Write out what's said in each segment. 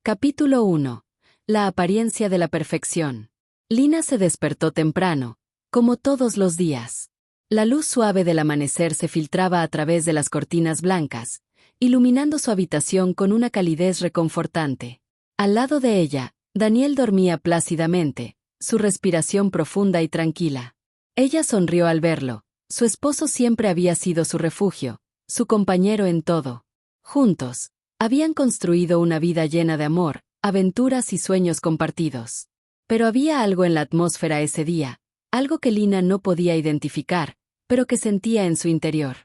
Capítulo 1. La apariencia de la perfección. Lina se despertó temprano, como todos los días. La luz suave del amanecer se filtraba a través de las cortinas blancas, iluminando su habitación con una calidez reconfortante. Al lado de ella, Daniel dormía plácidamente, su respiración profunda y tranquila. Ella sonrió al verlo. Su esposo siempre había sido su refugio, su compañero en todo. Juntos, habían construido una vida llena de amor, aventuras y sueños compartidos. Pero había algo en la atmósfera ese día, algo que Lina no podía identificar, pero que sentía en su interior.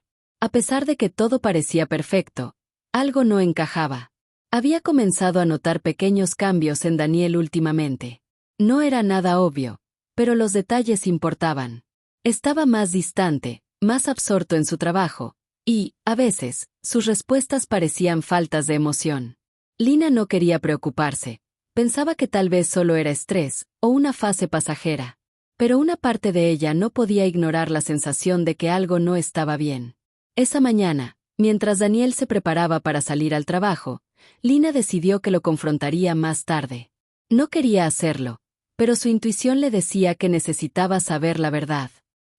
A pesar de que todo parecía perfecto, algo no encajaba. Había comenzado a notar pequeños cambios en Daniel últimamente. No era nada obvio, pero los detalles importaban. Estaba más distante, más absorto en su trabajo, y, a veces, sus respuestas parecían faltas de emoción. Lina no quería preocuparse. Pensaba que tal vez solo era estrés, o una fase pasajera. Pero una parte de ella no podía ignorar la sensación de que algo no estaba bien. Esa mañana, mientras Daniel se preparaba para salir al trabajo, Lina decidió que lo confrontaría más tarde. No quería hacerlo, pero su intuición le decía que necesitaba saber la verdad.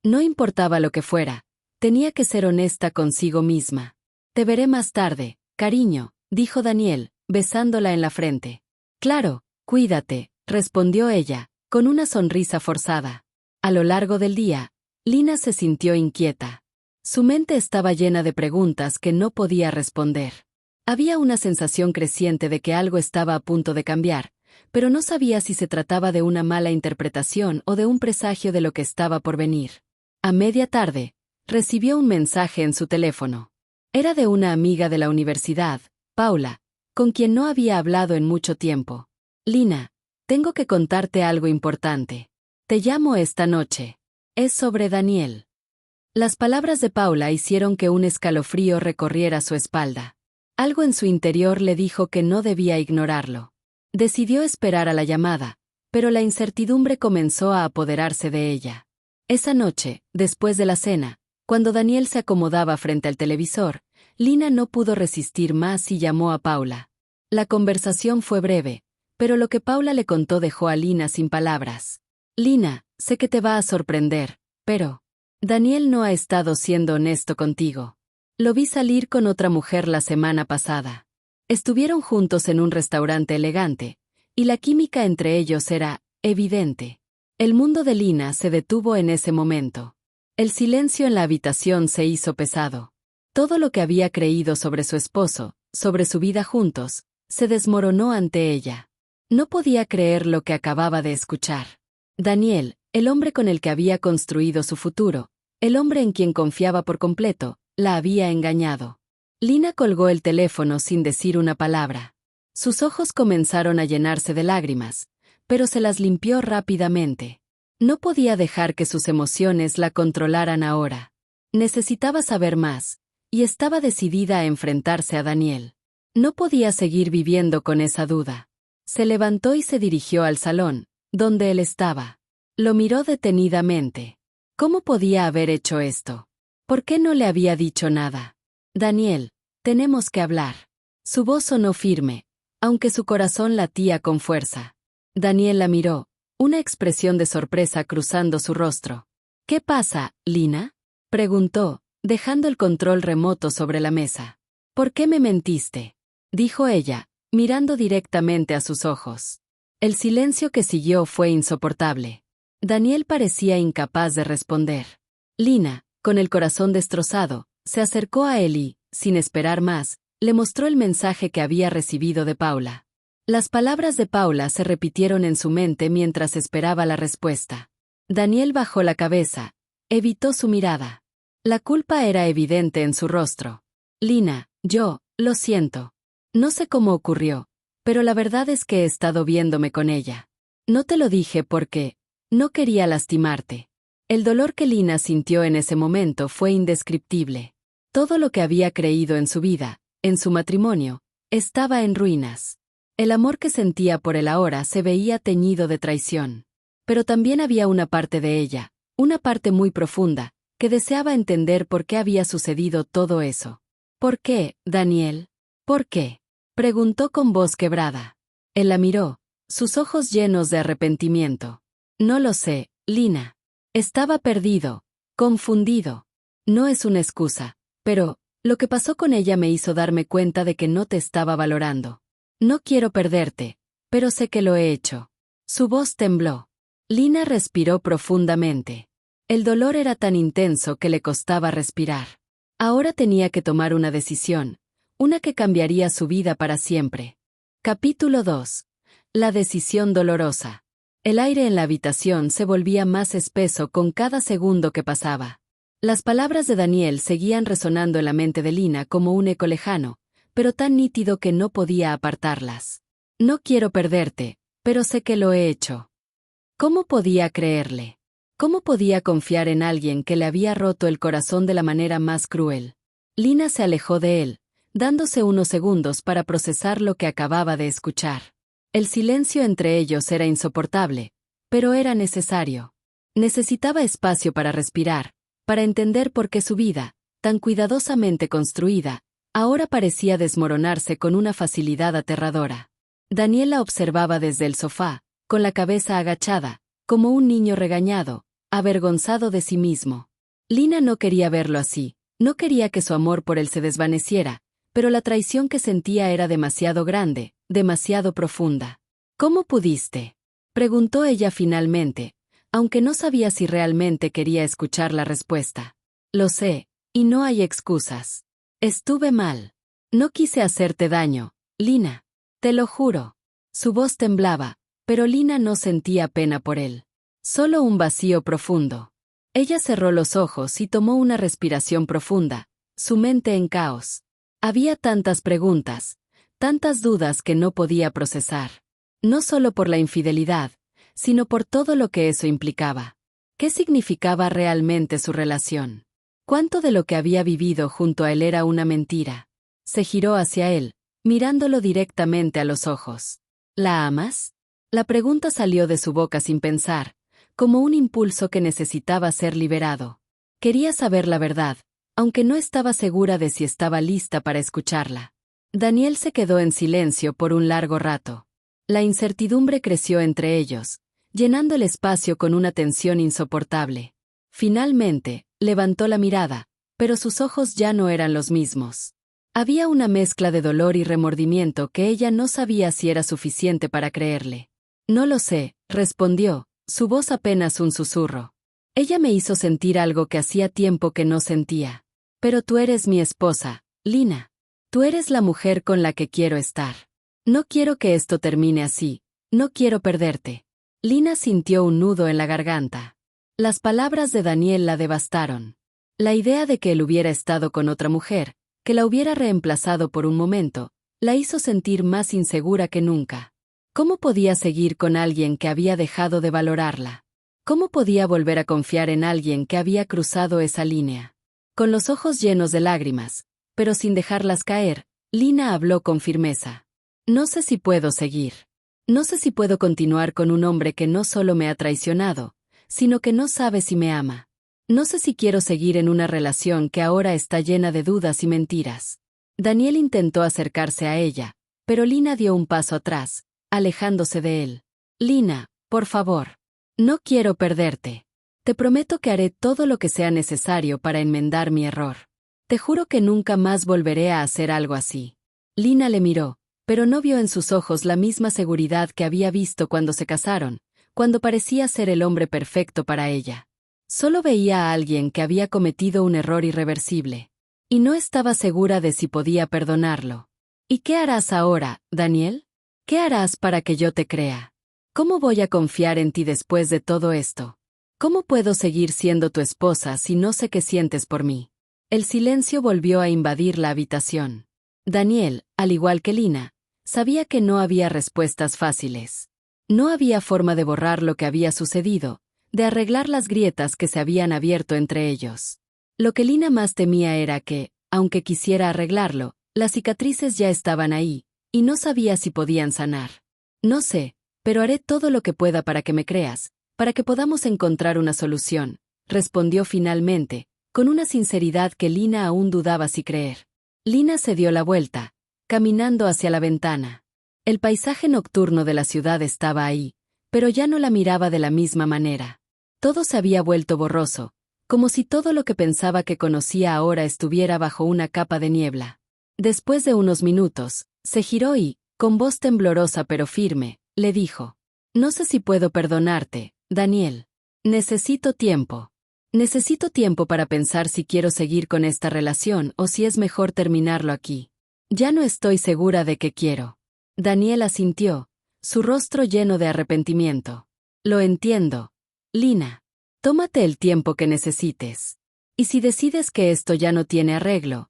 No importaba lo que fuera, tenía que ser honesta consigo misma. «Te veré más tarde, cariño», dijo Daniel, besándola en la frente. «Claro, cuídate», respondió ella, con una sonrisa forzada. A lo largo del día, Lina se sintió inquieta. Su mente estaba llena de preguntas que no podía responder. Había una sensación creciente de que algo estaba a punto de cambiar, pero no sabía si se trataba de una mala interpretación o de un presagio de lo que estaba por venir. A media tarde, recibió un mensaje en su teléfono. Era de una amiga de la universidad, Paula, con quien no había hablado en mucho tiempo. «Lina, tengo que contarte algo importante. Te llamo esta noche. Es sobre Daniel». Las palabras de Paula hicieron que un escalofrío recorriera su espalda. Algo en su interior le dijo que no debía ignorarlo. Decidió esperar a la llamada, pero la incertidumbre comenzó a apoderarse de ella. Esa noche, después de la cena, cuando Daniel se acomodaba frente al televisor, Lina no pudo resistir más y llamó a Paula. La conversación fue breve, pero lo que Paula le contó dejó a Lina sin palabras. «Lina, sé que te va a sorprender, pero Daniel no ha estado siendo honesto contigo. Lo vi salir con otra mujer la semana pasada. Estuvieron juntos en un restaurante elegante, y la química entre ellos era evidente». El mundo de Lina se detuvo en ese momento. El silencio en la habitación se hizo pesado. Todo lo que había creído sobre su esposo, sobre su vida juntos, se desmoronó ante ella. No podía creer lo que acababa de escuchar. Daniel, el hombre con el que había construido su futuro, el hombre en quien confiaba por completo, la había engañado. Lina colgó el teléfono sin decir una palabra. Sus ojos comenzaron a llenarse de lágrimas, pero se las limpió rápidamente. No podía dejar que sus emociones la controlaran ahora. Necesitaba saber más, y estaba decidida a enfrentarse a Daniel. No podía seguir viviendo con esa duda. Se levantó y se dirigió al salón, donde él estaba. Lo miró detenidamente. ¿Cómo podía haber hecho esto? ¿Por qué no le había dicho nada? «Daniel, tenemos que hablar». Su voz sonó firme, aunque su corazón latía con fuerza. Daniel la miró, una expresión de sorpresa cruzando su rostro. «¿Qué pasa, Lina?», preguntó, dejando el control remoto sobre la mesa. «¿Por qué me mentiste?», dijo ella, mirando directamente a sus ojos. El silencio que siguió fue insoportable. Daniel parecía incapaz de responder. Lina, con el corazón destrozado, se acercó a él y, sin esperar más, le mostró el mensaje que había recibido de Paula. Las palabras de Paula se repitieron en su mente mientras esperaba la respuesta. Daniel bajó la cabeza, evitó su mirada. La culpa era evidente en su rostro. «Lina, lo siento. No sé cómo ocurrió, pero la verdad es que he estado viéndome con ella. No te lo dije porque no quería lastimarte». El dolor que Lina sintió en ese momento fue indescriptible. Todo lo que había creído en su vida, en su matrimonio, estaba en ruinas. El amor que sentía por él ahora se veía teñido de traición. Pero también había una parte de ella, una parte muy profunda, que deseaba entender por qué había sucedido todo eso. «¿Por qué, Daniel? ¿Por qué?», preguntó con voz quebrada. Él la miró, sus ojos llenos de arrepentimiento. No lo sé, Lina. Estaba perdido, confundido. No es una excusa, pero lo que pasó con ella me hizo darme cuenta de que no te estaba valorando. No quiero perderte, pero sé que lo he hecho. Su voz tembló. Lina respiró profundamente. El dolor era tan intenso que le costaba respirar. Ahora tenía que tomar una decisión, una que cambiaría su vida para siempre. Capítulo 2. La decisión dolorosa. El aire en la habitación se volvía más espeso con cada segundo que pasaba. Las palabras de Daniel seguían resonando en la mente de Lina como un eco lejano, pero tan nítido que no podía apartarlas. No quiero perderte, pero sé que lo he hecho. ¿Cómo podía creerle? ¿Cómo podía confiar en alguien que le había roto el corazón de la manera más cruel? Lina se alejó de él, dándose unos segundos para procesar lo que acababa de escuchar. El silencio entre ellos era insoportable, pero era necesario. Necesitaba espacio para respirar, para entender por qué su vida, tan cuidadosamente construida, ahora parecía desmoronarse con una facilidad aterradora. Daniel la observaba desde el sofá, con la cabeza agachada, como un niño regañado, avergonzado de sí mismo. Lina no quería verlo así, no quería que su amor por él se desvaneciera, pero la traición que sentía era demasiado grande, demasiado profunda. ¿Cómo pudiste?, preguntó ella finalmente, aunque no sabía si realmente quería escuchar la respuesta. Lo sé, y no hay excusas. Estuve mal. No quise hacerte daño, Lina. Te lo juro. Su voz temblaba, pero Lina no sentía pena por él. Solo un vacío profundo. Ella cerró los ojos y tomó una respiración profunda, su mente en caos. Había tantas preguntas, tantas dudas que no podía procesar. No solo por la infidelidad, sino por todo lo que eso implicaba. ¿Qué significaba realmente su relación? ¿Cuánto de lo que había vivido junto a él era una mentira? Se giró hacia él, mirándolo directamente a los ojos. ¿La amas? La pregunta salió de su boca sin pensar, como un impulso que necesitaba ser liberado. Quería saber la verdad, aunque no estaba segura de si estaba lista para escucharla. Daniel se quedó en silencio por un largo rato. La incertidumbre creció entre ellos, llenando el espacio con una tensión insoportable. Finalmente, levantó la mirada, pero sus ojos ya no eran los mismos. Había una mezcla de dolor y remordimiento que ella no sabía si era suficiente para creerle. No lo sé, respondió, su voz apenas un susurro. Ella me hizo sentir algo que hacía tiempo que no sentía. Pero tú eres mi esposa, Lina. Tú eres la mujer con la que quiero estar. No quiero que esto termine así, no quiero perderte. Lina sintió un nudo en la garganta. Las palabras de Daniel la devastaron. La idea de que él hubiera estado con otra mujer, que la hubiera reemplazado por un momento, la hizo sentir más insegura que nunca. ¿Cómo podía seguir con alguien que había dejado de valorarla? ¿Cómo podía volver a confiar en alguien que había cruzado esa línea? Con los ojos llenos de lágrimas, pero sin dejarlas caer, Lina habló con firmeza. No sé si puedo seguir. No sé si puedo continuar con un hombre que no solo me ha traicionado, sino que no sabe si me ama. No sé si quiero seguir en una relación que ahora está llena de dudas y mentiras. Daniel intentó acercarse a ella, pero Lina dio un paso atrás, alejándose de él. Lina, por favor. No quiero perderte. Te prometo que haré todo lo que sea necesario para enmendar mi error. Te juro que nunca más volveré a hacer algo así. Lina le miró, pero no vio en sus ojos la misma seguridad que había visto cuando se casaron, cuando parecía ser el hombre perfecto para ella. Solo veía a alguien que había cometido un error irreversible. Y no estaba segura de si podía perdonarlo. ¿Y qué harás ahora, Daniel? ¿Qué harás para que yo te crea? ¿Cómo voy a confiar en ti después de todo esto? ¿Cómo puedo seguir siendo tu esposa si no sé qué sientes por mí? El silencio volvió a invadir la habitación. Daniel, al igual que Lina, sabía que no había respuestas fáciles. No había forma de borrar lo que había sucedido, de arreglar las grietas que se habían abierto entre ellos. Lo que Lina más temía era que, aunque quisiera arreglarlo, las cicatrices ya estaban ahí, y no sabía si podían sanar. No sé, pero haré todo lo que pueda para que me creas, para que podamos encontrar una solución, respondió finalmente, con una sinceridad que Lina aún dudaba si creer. Lina se dio la vuelta, caminando hacia la ventana. El paisaje nocturno de la ciudad estaba ahí, pero ya no la miraba de la misma manera. Todo se había vuelto borroso, como si todo lo que pensaba que conocía ahora estuviera bajo una capa de niebla. Después de unos minutos, se giró y, con voz temblorosa pero firme, le dijo: «No sé si puedo perdonarte, Daniel. Necesito tiempo. Necesito tiempo para pensar si quiero seguir con esta relación o si es mejor terminarlo aquí. Ya no estoy segura de que quiero». Daniel asintió, su rostro lleno de arrepentimiento. «Lo entiendo, Lina. Tómate el tiempo que necesites. Y si decides que esto ya no tiene arreglo,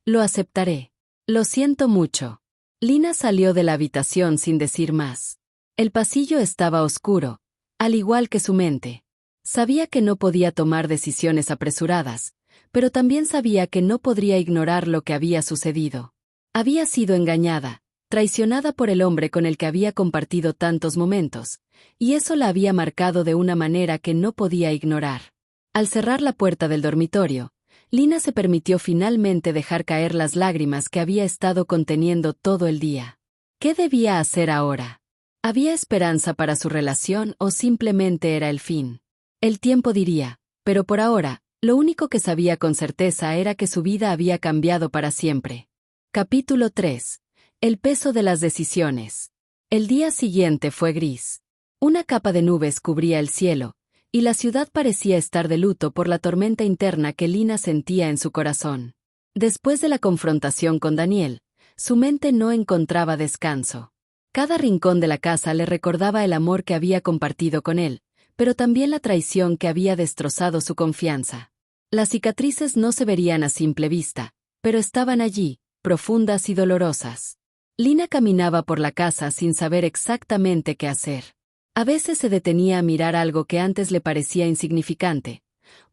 lo aceptaré. Lo siento mucho». Lina salió de la habitación sin decir más. El pasillo estaba oscuro, al igual que su mente. Sabía que no podía tomar decisiones apresuradas, pero también sabía que no podría ignorar lo que había sucedido. Había sido engañada, traicionada por el hombre con el que había compartido tantos momentos, y eso la había marcado de una manera que no podía ignorar. Al cerrar la puerta del dormitorio, Lina se permitió finalmente dejar caer las lágrimas que había estado conteniendo todo el día. ¿Qué debía hacer ahora? ¿Había esperanza para su relación o simplemente era el fin? El tiempo diría, pero por ahora, lo único que sabía con certeza era que su vida había cambiado para siempre. Capítulo 3. El peso de las decisiones. El día siguiente fue gris. Una capa de nubes cubría el cielo, y la ciudad parecía estar de luto por la tormenta interna que Lina sentía en su corazón. Después de la confrontación con Daniel, su mente no encontraba descanso. Cada rincón de la casa le recordaba el amor que había compartido con él, pero también la traición que había destrozado su confianza. Las cicatrices no se verían a simple vista, pero estaban allí, profundas y dolorosas. Lina caminaba por la casa sin saber exactamente qué hacer. A veces se detenía a mirar algo que antes le parecía insignificante: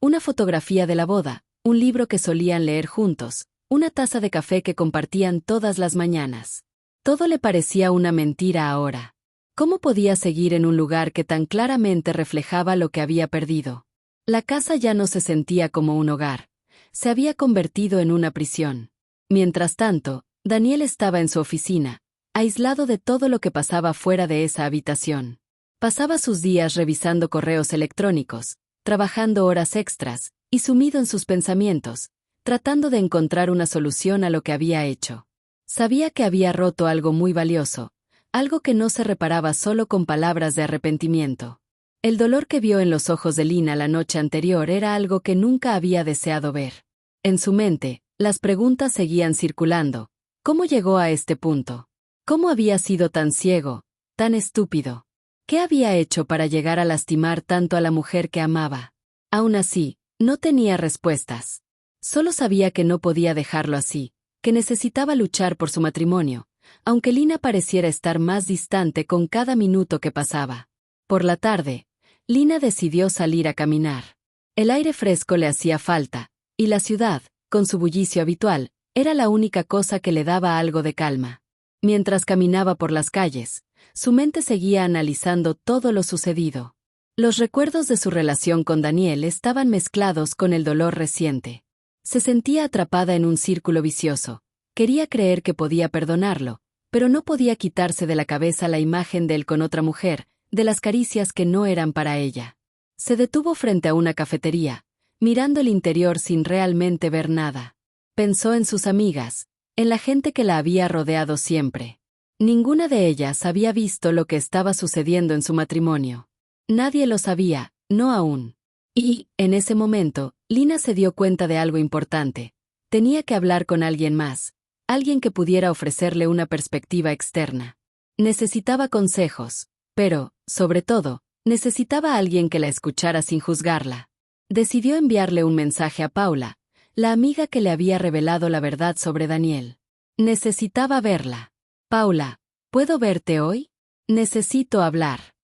una fotografía de la boda, un libro que solían leer juntos, una taza de café que compartían todas las mañanas. Todo le parecía una mentira ahora. ¿Cómo podía seguir en un lugar que tan claramente reflejaba lo que había perdido? La casa ya no se sentía como un hogar. Se había convertido en una prisión. Mientras tanto, Daniel estaba en su oficina, aislado de todo lo que pasaba fuera de esa habitación. Pasaba sus días revisando correos electrónicos, trabajando horas extras, y sumido en sus pensamientos, tratando de encontrar una solución a lo que había hecho. Sabía que había roto algo muy valioso, algo que no se reparaba solo con palabras de arrepentimiento. El dolor que vio en los ojos de Lina la noche anterior era algo que nunca había deseado ver. En su mente, las preguntas seguían circulando. ¿Cómo llegó a este punto? ¿Cómo había sido tan ciego, tan estúpido? ¿Qué había hecho para llegar a lastimar tanto a la mujer que amaba? Aún así, no tenía respuestas. Solo sabía que no podía dejarlo así, que necesitaba luchar por su matrimonio, aunque Lina pareciera estar más distante con cada minuto que pasaba. Por la tarde, Lina decidió salir a caminar. El aire fresco le hacía falta, y la ciudad, con su bullicio habitual, era la única cosa que le daba algo de calma. Mientras caminaba por las calles, su mente seguía analizando todo lo sucedido. Los recuerdos de su relación con Daniel estaban mezclados con el dolor reciente. Se sentía atrapada en un círculo vicioso. Quería creer que podía perdonarlo, pero no podía quitarse de la cabeza la imagen de él con otra mujer, de las caricias que no eran para ella. Se detuvo frente a una cafetería, mirando el interior sin realmente ver nada. Pensó en sus amigas, en la gente que la había rodeado siempre. Ninguna de ellas había visto lo que estaba sucediendo en su matrimonio. Nadie lo sabía, no aún. Y, en ese momento, Lina se dio cuenta de algo importante. Tenía que hablar con alguien más, alguien que pudiera ofrecerle una perspectiva externa. Necesitaba consejos, pero, sobre todo, necesitaba a alguien que la escuchara sin juzgarla. Decidió enviarle un mensaje a Paula, la amiga que le había revelado la verdad sobre Daniel. Necesitaba verla. «Paula, ¿puedo verte hoy? Necesito hablar».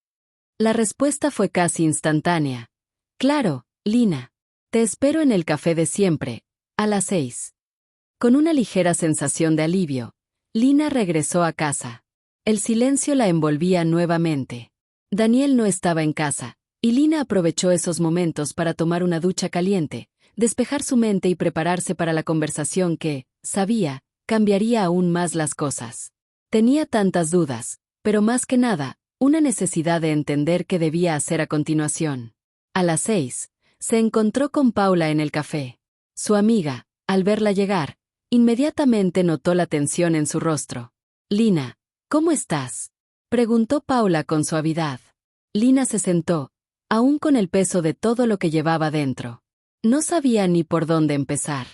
La respuesta fue casi instantánea. «Claro, Lina. Te espero en el café de siempre, a las 6». Con una ligera sensación de alivio, Lina regresó a casa. El silencio la envolvía nuevamente. Daniel no estaba en casa, y Lina aprovechó esos momentos para tomar una ducha caliente, despejar su mente y prepararse para la conversación que, sabía, cambiaría aún más las cosas. Tenía tantas dudas, pero más que nada, una necesidad de entender qué debía hacer a continuación. A las 6, se encontró con Paula en el café. Su amiga, al verla llegar, inmediatamente notó la tensión en su rostro. «Lina, ¿cómo estás?», preguntó Paula con suavidad. Lina se sentó, aún con el peso de todo lo que llevaba dentro. No sabía ni por dónde empezar.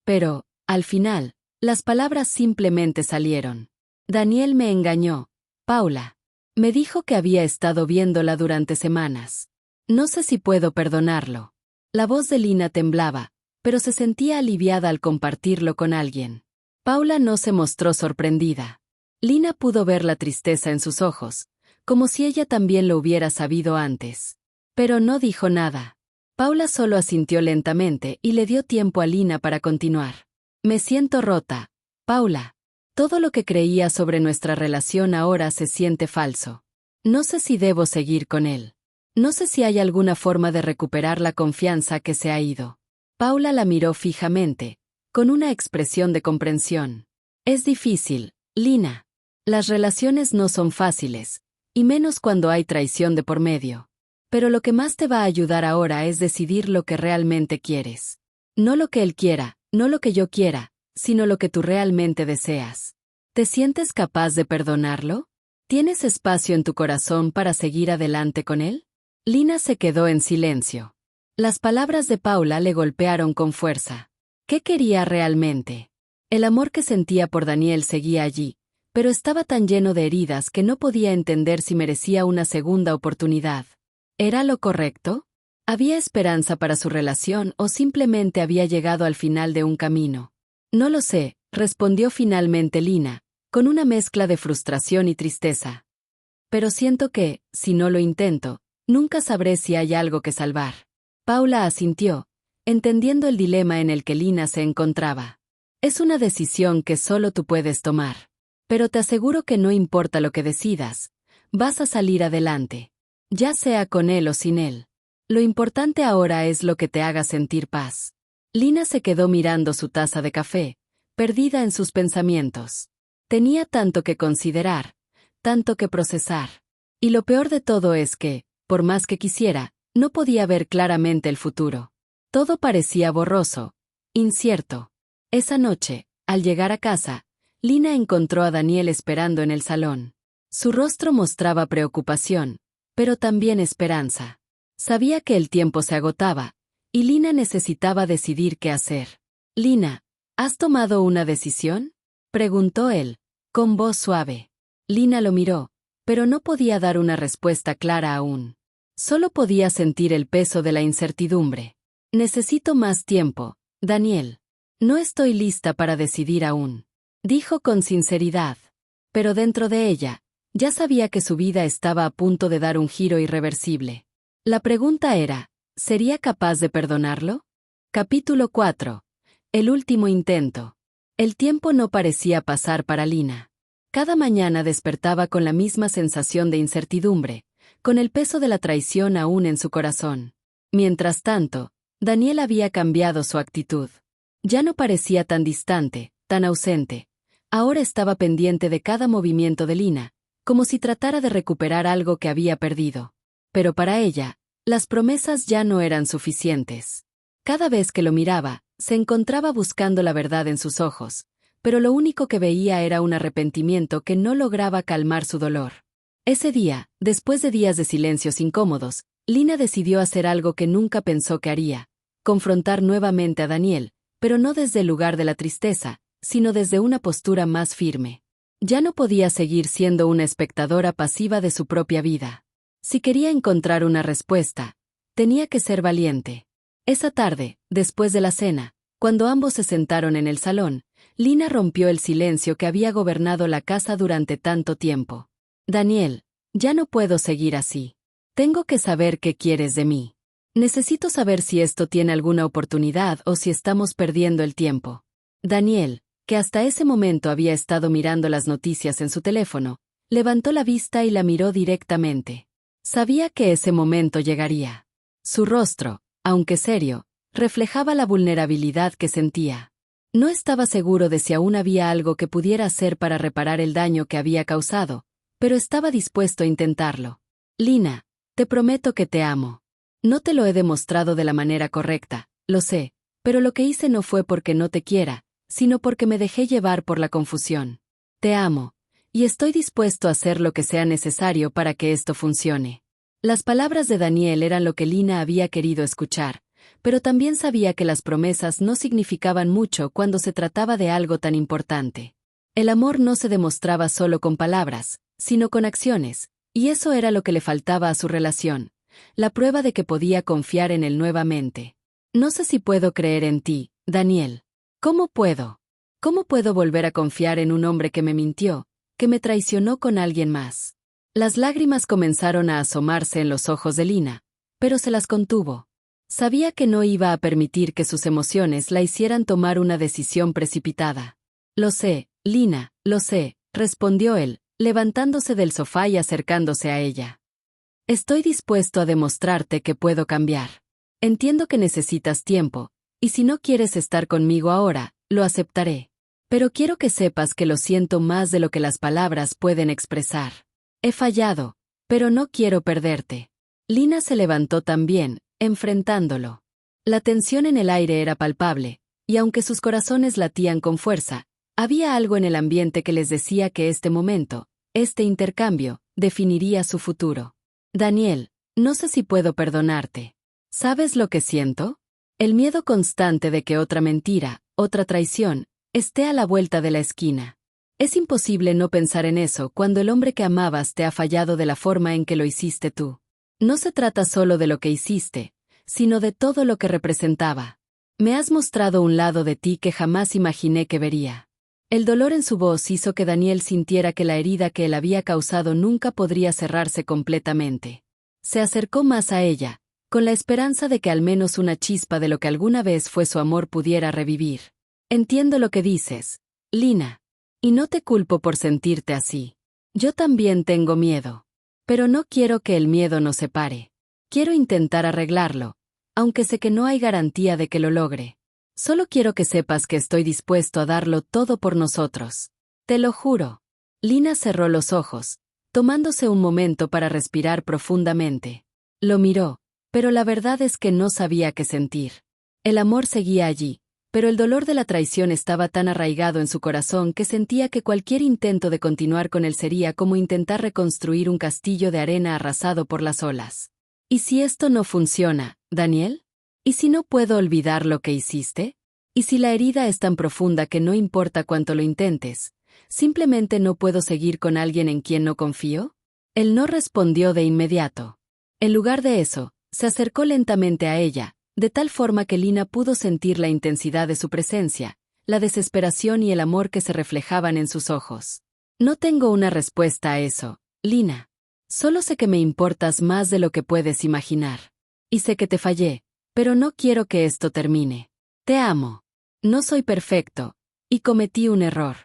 Pero, al final, las palabras simplemente salieron. «Daniel me engañó, Paula. Me dijo que había estado viéndola durante semanas. No sé si puedo perdonarlo». La voz de Lina temblaba, pero se sentía aliviada al compartirlo con alguien. Paula no se mostró sorprendida. Lina pudo ver la tristeza en sus ojos, como si ella también lo hubiera sabido antes. Pero no dijo nada. Paula solo asintió lentamente y le dio tiempo a Lina para continuar. «Me siento rota, Paula. Todo lo que creía sobre nuestra relación ahora se siente falso. No sé si debo seguir con él. No sé si hay alguna forma de recuperar la confianza que se ha ido». Paula la miró fijamente, con una expresión de comprensión. «Es difícil, Lina. Las relaciones no son fáciles, y menos cuando hay traición de por medio. Pero lo que más te va a ayudar ahora es decidir lo que realmente quieres. No lo que él quiera, no lo que yo quiera, sino lo que tú realmente deseas. ¿Te sientes capaz de perdonarlo? ¿Tienes espacio en tu corazón para seguir adelante con él?». Lina se quedó en silencio. Las palabras de Paula le golpearon con fuerza. ¿Qué quería realmente? El amor que sentía por Daniel seguía allí, pero estaba tan lleno de heridas que no podía entender si merecía una segunda oportunidad. ¿Era lo correcto? ¿Había esperanza para su relación o simplemente había llegado al final de un camino? «No lo sé», respondió finalmente Lina, con una mezcla de frustración y tristeza. «Pero siento que, si no lo intento, nunca sabré si hay algo que salvar». Paula asintió, entendiendo el dilema en el que Lina se encontraba. «Es una decisión que solo tú puedes tomar. Pero te aseguro que no importa lo que decidas, vas a salir adelante. Ya sea con él o sin él. Lo importante ahora es lo que te haga sentir paz». Lina se quedó mirando su taza de café, perdida en sus pensamientos. Tenía tanto que considerar, tanto que procesar. Y lo peor de todo es que, por más que quisiera, no podía ver claramente el futuro. Todo parecía borroso, incierto. Esa noche, al llegar a casa, Lina encontró a Daniel esperando en el salón. Su rostro mostraba preocupación, pero también esperanza. Sabía que el tiempo se agotaba, y Lina necesitaba decidir qué hacer. «Lina, ¿has tomado una decisión?», preguntó él, con voz suave. Lina lo miró, pero no podía dar una respuesta clara aún. Solo podía sentir el peso de la incertidumbre. «Necesito más tiempo, Daniel. No estoy lista para decidir aún», dijo con sinceridad. Pero dentro de ella, ya sabía que su vida estaba a punto de dar un giro irreversible. La pregunta era, ¿sería capaz de perdonarlo? Capítulo 4. El último intento. El tiempo no parecía pasar para Lina. Cada mañana despertaba con la misma sensación de incertidumbre, con el peso de la traición aún en su corazón. Mientras tanto, Daniel había cambiado su actitud. Ya no parecía tan distante, tan ausente. Ahora estaba pendiente de cada movimiento de Lina, como si tratara de recuperar algo que había perdido. Pero para ella, las promesas ya no eran suficientes. Cada vez que lo miraba, se encontraba buscando la verdad en sus ojos, pero lo único que veía era un arrepentimiento que no lograba calmar su dolor. Ese día, después de días de silencios incómodos, Lina decidió hacer algo que nunca pensó que haría: confrontar nuevamente a Daniel, pero no desde el lugar de la tristeza, sino desde una postura más firme. Ya no podía seguir siendo una espectadora pasiva de su propia vida. Si quería encontrar una respuesta, tenía que ser valiente. Esa tarde, después de la cena, cuando ambos se sentaron en el salón, Lina rompió el silencio que había gobernado la casa durante tanto tiempo. «Daniel, ya no puedo seguir así. Tengo que saber qué quieres de mí. Necesito saber si esto tiene alguna oportunidad o si estamos perdiendo el tiempo». Daniel, que hasta ese momento había estado mirando las noticias en su teléfono, levantó la vista y la miró directamente. Sabía que ese momento llegaría. Su rostro, aunque serio, reflejaba la vulnerabilidad que sentía. No estaba seguro de si aún había algo que pudiera hacer para reparar el daño que había causado, pero estaba dispuesto a intentarlo. Lina, te prometo que te amo. No te lo he demostrado de la manera correcta, lo sé, pero lo que hice no fue porque no te quiera, sino porque me dejé llevar por la confusión. Te amo, y estoy dispuesto a hacer lo que sea necesario para que esto funcione. Las palabras de Daniel eran lo que Lina había querido escuchar, pero también sabía que las promesas no significaban mucho cuando se trataba de algo tan importante. El amor no se demostraba solo con palabras, sino con acciones, y eso era lo que le faltaba a su relación, la prueba de que podía confiar en él nuevamente. No sé si puedo creer en ti, Daniel. ¿Cómo puedo? ¿Cómo puedo volver a confiar en un hombre que me mintió, que me traicionó con alguien más? Las lágrimas comenzaron a asomarse en los ojos de Lina, pero se las contuvo. Sabía que no iba a permitir que sus emociones la hicieran tomar una decisión precipitada. Lo sé, Lina, lo sé, respondió él, levantándose del sofá y acercándose a ella. Estoy dispuesto a demostrarte que puedo cambiar. Entiendo que necesitas tiempo, y si no quieres estar conmigo ahora, lo aceptaré. Pero quiero que sepas que lo siento más de lo que las palabras pueden expresar. He fallado, pero no quiero perderte. Lina se levantó también, enfrentándolo. La tensión en el aire era palpable, y aunque sus corazones latían con fuerza, había algo en el ambiente que les decía que este momento, este intercambio, definiría su futuro. Daniel, no sé si puedo perdonarte. ¿Sabes lo que siento? El miedo constante de que otra mentira, otra traición, esté a la vuelta de la esquina. Es imposible no pensar en eso cuando el hombre que amabas te ha fallado de la forma en que lo hiciste tú. No se trata solo de lo que hiciste, sino de todo lo que representaba. Me has mostrado un lado de ti que jamás imaginé que vería. El dolor en su voz hizo que Daniel sintiera que la herida que él había causado nunca podría cerrarse completamente. Se acercó más a ella, con la esperanza de que al menos una chispa de lo que alguna vez fue su amor pudiera revivir. Entiendo lo que dices, Lina. Y no te culpo por sentirte así. Yo también tengo miedo. Pero no quiero que el miedo nos separe. Quiero intentar arreglarlo, aunque sé que no hay garantía de que lo logre. Solo quiero que sepas que estoy dispuesto a darlo todo por nosotros. Te lo juro. Lina cerró los ojos, tomándose un momento para respirar profundamente. Lo miró, pero la verdad es que no sabía qué sentir. El amor seguía allí, pero el dolor de la traición estaba tan arraigado en su corazón que sentía que cualquier intento de continuar con él sería como intentar reconstruir un castillo de arena arrasado por las olas. ¿Y si esto no funciona, Daniel? ¿Y si no puedo olvidar lo que hiciste? ¿Y si la herida es tan profunda que no importa cuánto lo intentes, simplemente no puedo seguir con alguien en quien no confío? Él no respondió de inmediato. En lugar de eso, se acercó lentamente a ella, de tal forma que Lina pudo sentir la intensidad de su presencia, la desesperación y el amor que se reflejaban en sus ojos. No tengo una respuesta a eso, Lina. Solo sé que me importas más de lo que puedes imaginar. Y sé que te fallé, pero no quiero que esto termine. Te amo. No soy perfecto, y cometí un error.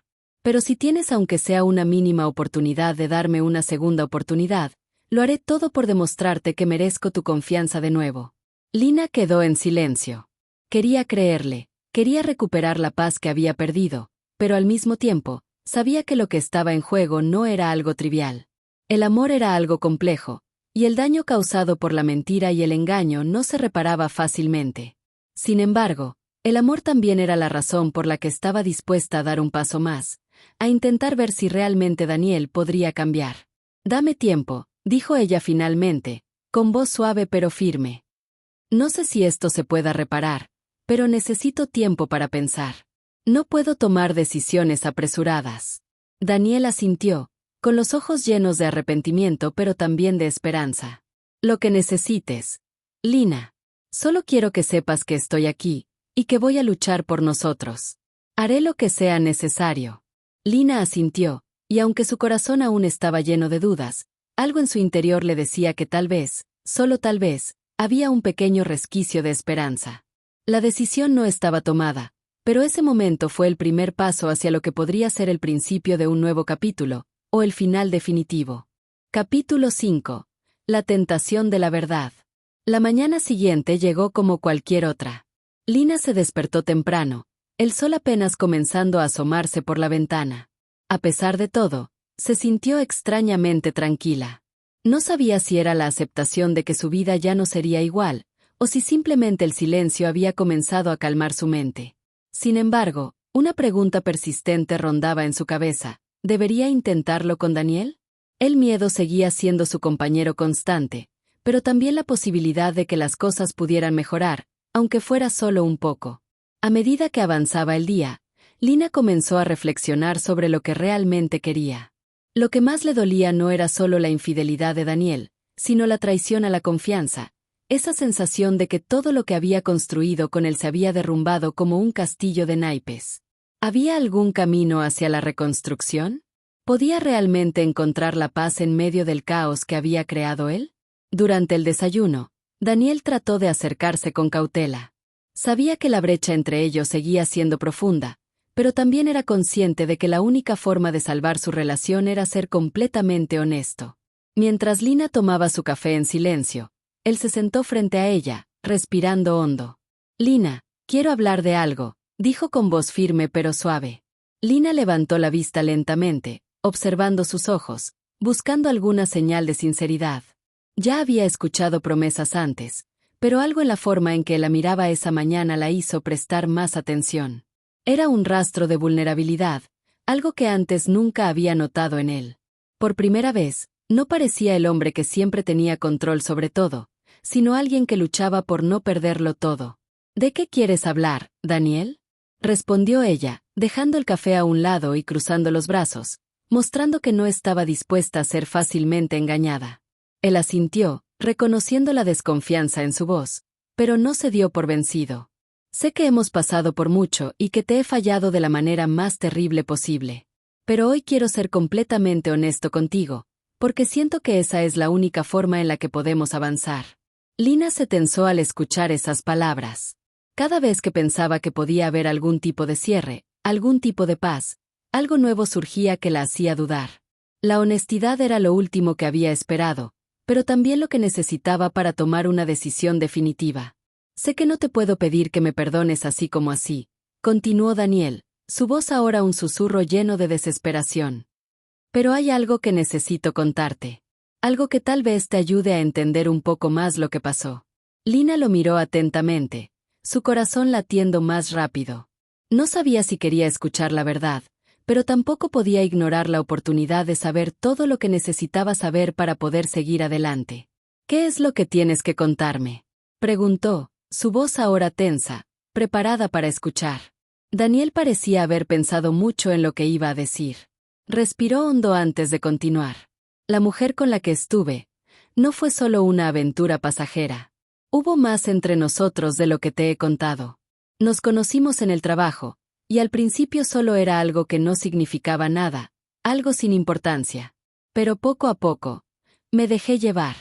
Pero si tienes aunque sea una mínima oportunidad de darme una segunda oportunidad, lo haré todo por demostrarte que merezco tu confianza de nuevo. Lina quedó en silencio. Quería creerle, quería recuperar la paz que había perdido, pero al mismo tiempo, sabía que lo que estaba en juego no era algo trivial. El amor era algo complejo, y el daño causado por la mentira y el engaño no se reparaba fácilmente. Sin embargo, el amor también era la razón por la que estaba dispuesta a dar un paso más, a intentar ver si realmente Daniel podría cambiar. Dame tiempo, dijo ella finalmente, con voz suave pero firme. No sé si esto se pueda reparar, pero necesito tiempo para pensar. No puedo tomar decisiones apresuradas. Daniel asintió, con los ojos llenos de arrepentimiento pero también de esperanza. Lo que necesites, Lina. Solo quiero que sepas que estoy aquí, y que voy a luchar por nosotros. Haré lo que sea necesario. Lina asintió, y aunque su corazón aún estaba lleno de dudas, algo en su interior le decía que tal vez, solo tal vez, había un pequeño resquicio de esperanza. La decisión no estaba tomada, pero ese momento fue el primer paso hacia lo que podría ser el principio de un nuevo capítulo, o el final definitivo. Capítulo 5. La tentación de la verdad. La mañana siguiente llegó como cualquier otra. Lina se despertó temprano, el sol apenas comenzando a asomarse por la ventana. A pesar de todo, se sintió extrañamente tranquila. No sabía si era la aceptación de que su vida ya no sería igual, o si simplemente el silencio había comenzado a calmar su mente. Sin embargo, una pregunta persistente rondaba en su cabeza: ¿debería intentarlo con Daniel? El miedo seguía siendo su compañero constante, pero también la posibilidad de que las cosas pudieran mejorar, aunque fuera solo un poco. A medida que avanzaba el día, Lina comenzó a reflexionar sobre lo que realmente quería. Lo que más le dolía no era solo la infidelidad de Daniel, sino la traición a la confianza, esa sensación de que todo lo que había construido con él se había derrumbado como un castillo de naipes. ¿Había algún camino hacia la reconstrucción? ¿Podía realmente encontrar la paz en medio del caos que había creado él? Durante el desayuno, Daniel trató de acercarse con cautela. Sabía que la brecha entre ellos seguía siendo profunda, pero también era consciente de que la única forma de salvar su relación era ser completamente honesto. Mientras Lina tomaba su café en silencio, él se sentó frente a ella, respirando hondo. «Lina, quiero hablar de algo», dijo con voz firme pero suave. Lina levantó la vista lentamente, observando sus ojos, buscando alguna señal de sinceridad. Ya había escuchado promesas antes, pero algo en la forma en que la miraba esa mañana la hizo prestar más atención. Era un rastro de vulnerabilidad, algo que antes nunca había notado en él. Por primera vez, no parecía el hombre que siempre tenía control sobre todo, sino alguien que luchaba por no perderlo todo. «¿De qué quieres hablar, Daniel?», respondió ella, dejando el café a un lado y cruzando los brazos, mostrando que no estaba dispuesta a ser fácilmente engañada. Él asintió, reconociendo la desconfianza en su voz, pero no se dio por vencido. «Sé que hemos pasado por mucho y que te he fallado de la manera más terrible posible. Pero hoy quiero ser completamente honesto contigo, porque siento que esa es la única forma en la que podemos avanzar». Lina se tensó al escuchar esas palabras. Cada vez que pensaba que podía haber algún tipo de cierre, algún tipo de paz, algo nuevo surgía que la hacía dudar. La honestidad era lo último que había esperado, pero también lo que necesitaba para tomar una decisión definitiva. «Sé que no te puedo pedir que me perdones así como así», continuó Daniel, su voz ahora un susurro lleno de desesperación. «Pero hay algo que necesito contarte. Algo que tal vez te ayude a entender un poco más lo que pasó». Lina lo miró atentamente, su corazón latiendo más rápido. No sabía si quería escuchar la verdad, pero tampoco podía ignorar la oportunidad de saber todo lo que necesitaba saber para poder seguir adelante. «¿Qué es lo que tienes que contarme?», preguntó, su voz ahora tensa, preparada para escuchar. Daniel parecía haber pensado mucho en lo que iba a decir. Respiró hondo antes de continuar. «La mujer con la que estuve no fue solo una aventura pasajera. Hubo más entre nosotros de lo que te he contado. Nos conocimos en el trabajo, y al principio solo era algo que no significaba nada, algo sin importancia. Pero poco a poco, me dejé llevar».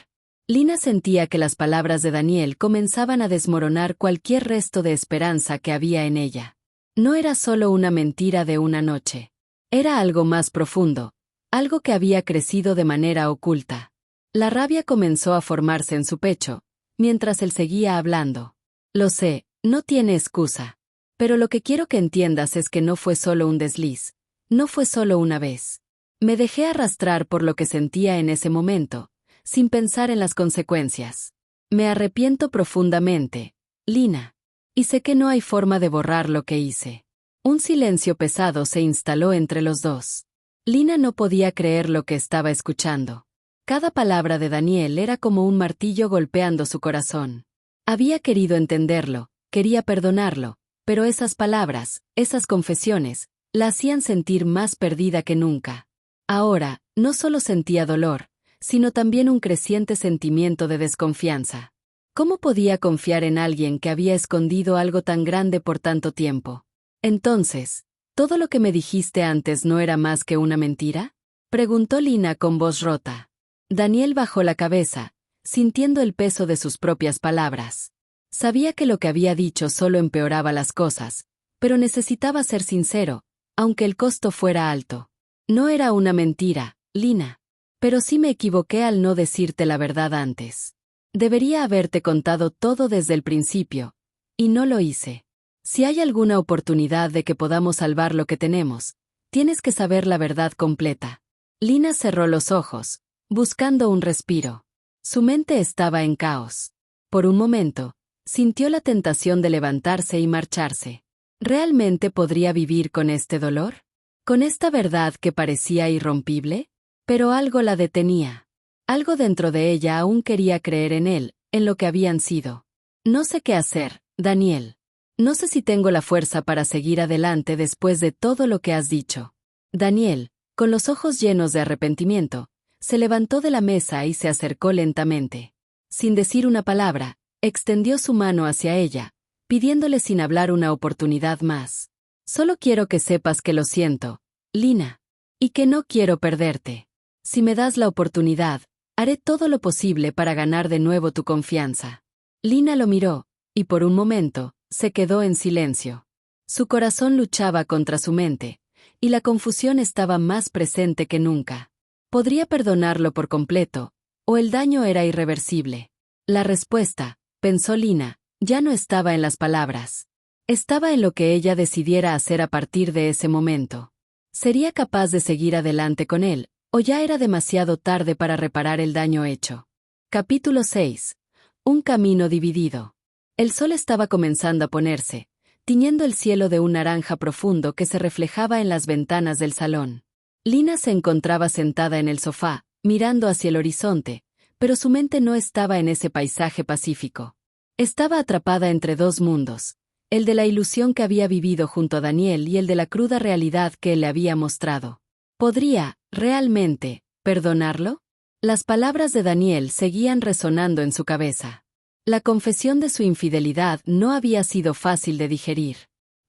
Lina sentía que las palabras de Daniel comenzaban a desmoronar cualquier resto de esperanza que había en ella. No era solo una mentira de una noche. Era algo más profundo, algo que había crecido de manera oculta. La rabia comenzó a formarse en su pecho, mientras él seguía hablando. «Lo sé, no tiene excusa. Pero lo que quiero que entiendas es que no fue solo un desliz, no fue solo una vez. Me dejé arrastrar por lo que sentía en ese momento, sin pensar en las consecuencias. Me arrepiento profundamente, Lina. Y sé que no hay forma de borrar lo que hice». Un silencio pesado se instaló entre los dos. Lina no podía creer lo que estaba escuchando. Cada palabra de Daniel era como un martillo golpeando su corazón. Había querido entenderlo, quería perdonarlo, pero esas palabras, esas confesiones, la hacían sentir más perdida que nunca. Ahora, no solo sentía dolor, sino también un creciente sentimiento de desconfianza. ¿Cómo podía confiar en alguien que había escondido algo tan grande por tanto tiempo? «Entonces, ¿todo lo que me dijiste antes no era más que una mentira?», preguntó Lina con voz rota. Daniel bajó la cabeza, sintiendo el peso de sus propias palabras. Sabía que lo que había dicho solo empeoraba las cosas, pero necesitaba ser sincero, aunque el costo fuera alto. «No era una mentira, Lina. Pero sí me equivoqué al no decirte la verdad antes. Debería haberte contado todo desde el principio, y no lo hice. Si hay alguna oportunidad de que podamos salvar lo que tenemos, tienes que saber la verdad completa. Lina cerró los ojos, buscando un respiro. Su mente estaba en caos. Por un momento, sintió la tentación de levantarse y marcharse. ¿Realmente podría vivir con este dolor? ¿Con esta verdad que parecía irrompible? Pero algo la detenía. Algo dentro de ella aún quería creer en él, en lo que habían sido. No sé qué hacer, Daniel. No sé si tengo la fuerza para seguir adelante después de todo lo que has dicho. Daniel, con los ojos llenos de arrepentimiento, se levantó de la mesa y se acercó lentamente. Sin decir una palabra, extendió su mano hacia ella, pidiéndole sin hablar una oportunidad más. Solo quiero que sepas que lo siento, Lina, y que no quiero perderte. Si me das la oportunidad, haré todo lo posible para ganar de nuevo tu confianza. Lina lo miró, y por un momento, se quedó en silencio. Su corazón luchaba contra su mente, y la confusión estaba más presente que nunca. Podría perdonarlo por completo, o el daño era irreversible. La respuesta, pensó Lina, ya no estaba en las palabras. Estaba en lo que ella decidiera hacer a partir de ese momento. ¿Sería capaz de seguir adelante con él, o ya era demasiado tarde para reparar el daño hecho? Capítulo 6. Un camino dividido. El sol estaba comenzando a ponerse, tiñendo el cielo de un naranja profundo que se reflejaba en las ventanas del salón. Lina se encontraba sentada en el sofá, mirando hacia el horizonte, pero su mente no estaba en ese paisaje pacífico. Estaba atrapada entre dos mundos, el de la ilusión que había vivido junto a Daniel y el de la cruda realidad que él le había mostrado. ¿Podría, realmente, perdonarlo? Las palabras de Daniel seguían resonando en su cabeza. La confesión de su infidelidad no había sido fácil de digerir.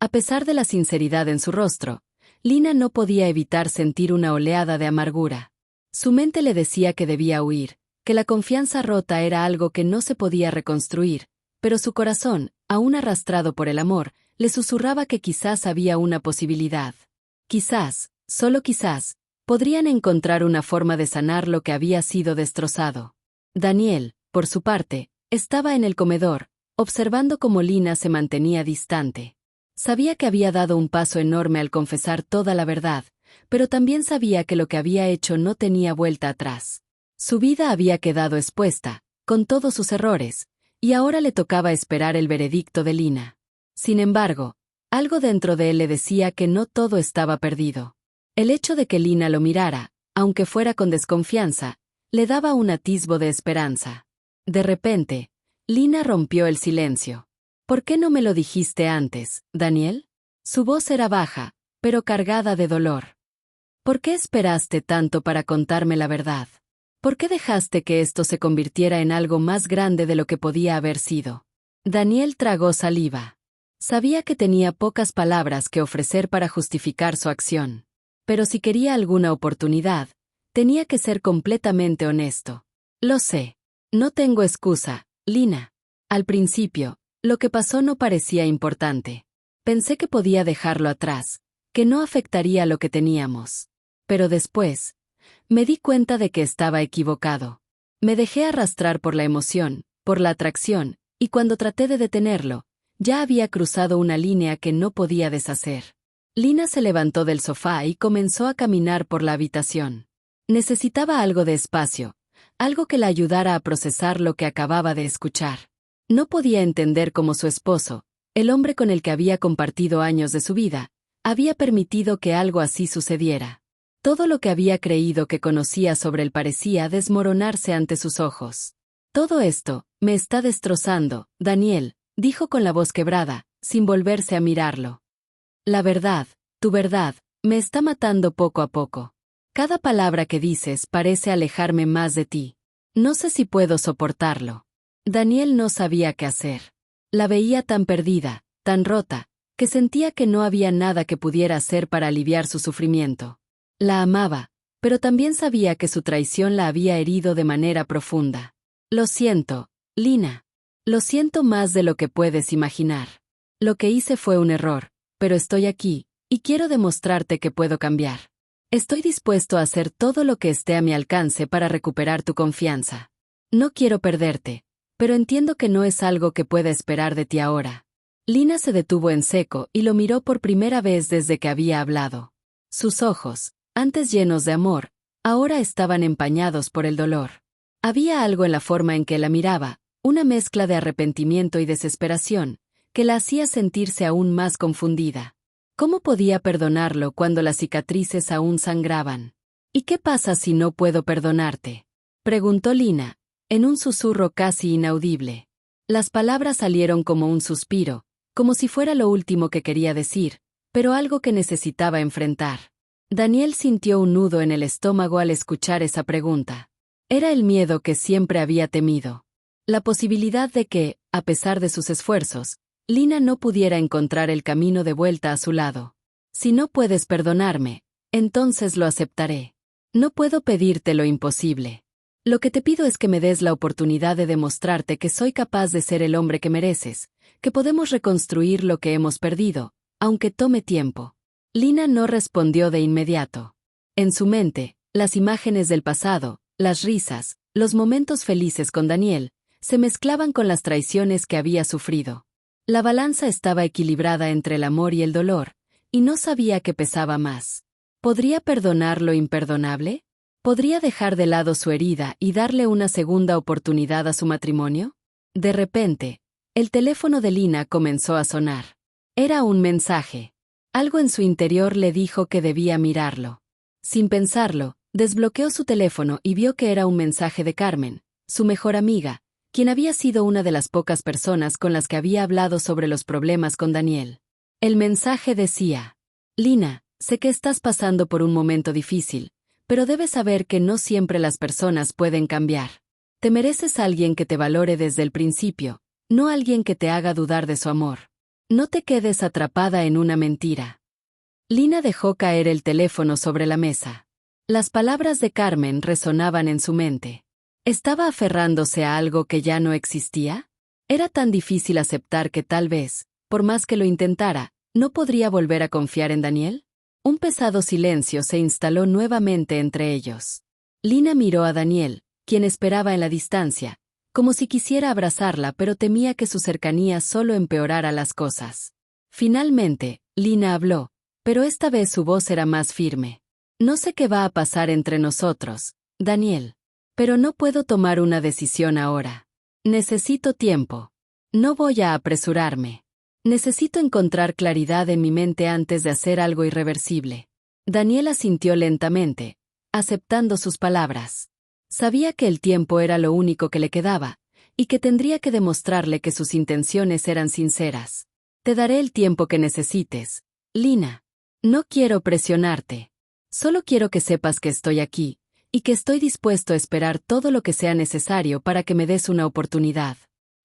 A pesar de la sinceridad en su rostro, Lina no podía evitar sentir una oleada de amargura. Su mente le decía que debía huir, que la confianza rota era algo que no se podía reconstruir, pero su corazón, aún arrastrado por el amor, le susurraba que quizás había una posibilidad. Quizás, solo quizás, podrían encontrar una forma de sanar lo que había sido destrozado. Daniel, por su parte, estaba en el comedor, observando cómo Lina se mantenía distante. Sabía que había dado un paso enorme al confesar toda la verdad, pero también sabía que lo que había hecho no tenía vuelta atrás. Su vida había quedado expuesta, con todos sus errores, y ahora le tocaba esperar el veredicto de Lina. Sin embargo, algo dentro de él le decía que no todo estaba perdido. El hecho de que Lina lo mirara, aunque fuera con desconfianza, le daba un atisbo de esperanza. De repente, Lina rompió el silencio. ¿Por qué no me lo dijiste antes, Daniel? Su voz era baja, pero cargada de dolor. ¿Por qué esperaste tanto para contarme la verdad? ¿Por qué dejaste que esto se convirtiera en algo más grande de lo que podía haber sido? Daniel tragó saliva. Sabía que tenía pocas palabras que ofrecer para justificar su acción. Pero si quería alguna oportunidad, tenía que ser completamente honesto. Lo sé. No tengo excusa, Lina. Al principio, lo que pasó no parecía importante. Pensé que podía dejarlo atrás, que no afectaría lo que teníamos. Pero después, me di cuenta de que estaba equivocado. Me dejé arrastrar por la emoción, por la atracción, y cuando traté de detenerlo, ya había cruzado una línea que no podía deshacer. Lina se levantó del sofá y comenzó a caminar por la habitación. Necesitaba algo de espacio, algo que la ayudara a procesar lo que acababa de escuchar. No podía entender cómo su esposo, el hombre con el que había compartido años de su vida, había permitido que algo así sucediera. Todo lo que había creído que conocía sobre él parecía desmoronarse ante sus ojos. Todo esto me está destrozando, Daniel, dijo con la voz quebrada, sin volverse a mirarlo. La verdad, tu verdad, me está matando poco a poco. Cada palabra que dices parece alejarme más de ti. No sé si puedo soportarlo. Daniel no sabía qué hacer. La veía tan perdida, tan rota, que sentía que no había nada que pudiera hacer para aliviar su sufrimiento. La amaba, pero también sabía que su traición la había herido de manera profunda. Lo siento, Lina. Lo siento más de lo que puedes imaginar. Lo que hice fue un error, pero estoy aquí, y quiero demostrarte que puedo cambiar. Estoy dispuesto a hacer todo lo que esté a mi alcance para recuperar tu confianza. No quiero perderte, pero entiendo que no es algo que pueda esperar de ti ahora. Lina se detuvo en seco y lo miró por primera vez desde que había hablado. Sus ojos, antes llenos de amor, ahora estaban empañados por el dolor. Había algo en la forma en que la miraba, una mezcla de arrepentimiento y desesperación, que la hacía sentirse aún más confundida. ¿Cómo podía perdonarlo cuando las cicatrices aún sangraban? ¿Y qué pasa si no puedo perdonarte?, preguntó Lina, en un susurro casi inaudible. Las palabras salieron como un suspiro, como si fuera lo último que quería decir, pero algo que necesitaba enfrentar. Daniel sintió un nudo en el estómago al escuchar esa pregunta. Era el miedo que siempre había temido. La posibilidad de que, a pesar de sus esfuerzos, Lina no pudiera encontrar el camino de vuelta a su lado. Si no puedes perdonarme, entonces lo aceptaré. No puedo pedirte lo imposible. Lo que te pido es que me des la oportunidad de demostrarte que soy capaz de ser el hombre que mereces, que podemos reconstruir lo que hemos perdido, aunque tome tiempo. Lina no respondió de inmediato. En su mente, las imágenes del pasado, las risas, los momentos felices con Daniel, se mezclaban con las traiciones que había sufrido. La balanza estaba equilibrada entre el amor y el dolor, y no sabía qué pesaba más. ¿Podría perdonar lo imperdonable? ¿Podría dejar de lado su herida y darle una segunda oportunidad a su matrimonio? De repente, el teléfono de Lina comenzó a sonar. Era un mensaje. Algo en su interior le dijo que debía mirarlo. Sin pensarlo, desbloqueó su teléfono y vio que era un mensaje de Carmen, su mejor amiga, quien había sido una de las pocas personas con las que había hablado sobre los problemas con Daniel. El mensaje decía: Lina, sé que estás pasando por un momento difícil, pero debes saber que no siempre las personas pueden cambiar. Te mereces a alguien que te valore desde el principio, no alguien que te haga dudar de su amor. No te quedes atrapada en una mentira. Lina dejó caer el teléfono sobre la mesa. Las palabras de Carmen resonaban en su mente. ¿Estaba aferrándose a algo que ya no existía? Era tan difícil aceptar que tal vez, por más que lo intentara, no podría volver a confiar en Daniel. Un pesado silencio se instaló nuevamente entre ellos. Lina miró a Daniel, quien esperaba en la distancia, como si quisiera abrazarla pero temía que su cercanía solo empeorara las cosas. Finalmente, Lina habló, pero esta vez su voz era más firme. No sé qué va a pasar entre nosotros, Daniel. Pero no puedo tomar una decisión ahora. Necesito tiempo. No voy a apresurarme. Necesito encontrar claridad en mi mente antes de hacer algo irreversible. Daniel asintió lentamente, aceptando sus palabras. Sabía que el tiempo era lo único que le quedaba, y que tendría que demostrarle que sus intenciones eran sinceras. Te daré el tiempo que necesites, Lina. No quiero presionarte. Solo quiero que sepas que estoy aquí, y que estoy dispuesto a esperar todo lo que sea necesario para que me des una oportunidad.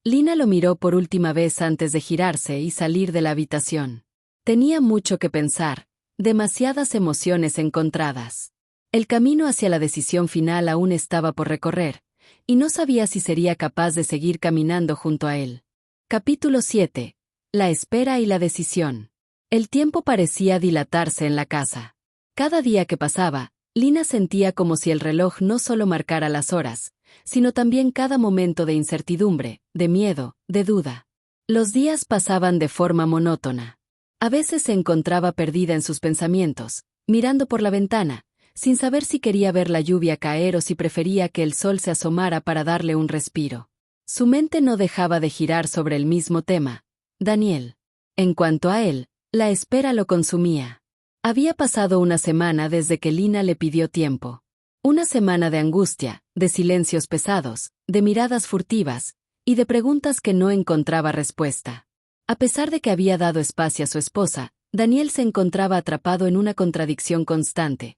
Lina lo miró por última vez antes de girarse y salir de la habitación. Tenía mucho que pensar, demasiadas emociones encontradas. El camino hacia la decisión final aún estaba por recorrer, y no sabía si sería capaz de seguir caminando junto a él. Capítulo 7. La espera y la decisión. El tiempo parecía dilatarse en la casa. Cada día que pasaba, Lina sentía como si el reloj no solo marcara las horas, sino también cada momento de incertidumbre, de miedo, de duda. Los días pasaban de forma monótona. A veces se encontraba perdida en sus pensamientos, mirando por la ventana, sin saber si quería ver la lluvia caer o si prefería que el sol se asomara para darle un respiro. Su mente no dejaba de girar sobre el mismo tema: Daniel. En cuanto a él, la espera lo consumía. Había pasado una semana desde que Lina le pidió tiempo. Una semana de angustia, de silencios pesados, de miradas furtivas, y de preguntas que no encontraba respuesta. A pesar de que había dado espacio a su esposa, Daniel se encontraba atrapado en una contradicción constante.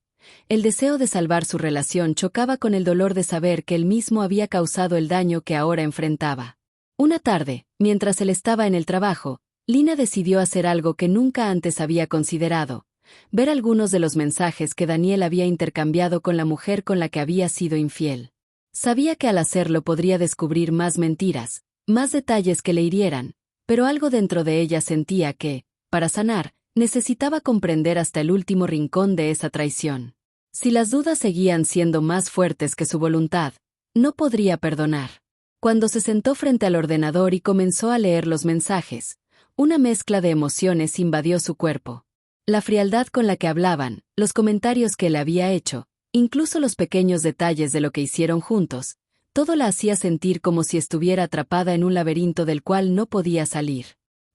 El deseo de salvar su relación chocaba con el dolor de saber que él mismo había causado el daño que ahora enfrentaba. Una tarde, mientras él estaba en el trabajo, Lina decidió hacer algo que nunca antes había considerado: ver algunos de los mensajes que Daniel había intercambiado con la mujer con la que había sido infiel. Sabía que al hacerlo podría descubrir más mentiras, más detalles que le hirieran, pero algo dentro de ella sentía que, para sanar, necesitaba comprender hasta el último rincón de esa traición. Si las dudas seguían siendo más fuertes que su voluntad, no podría perdonar. Cuando se sentó frente al ordenador y comenzó a leer los mensajes, una mezcla de emociones invadió su cuerpo. La frialdad con la que hablaban, los comentarios que le había hecho, incluso los pequeños detalles de lo que hicieron juntos, todo la hacía sentir como si estuviera atrapada en un laberinto del cual no podía salir.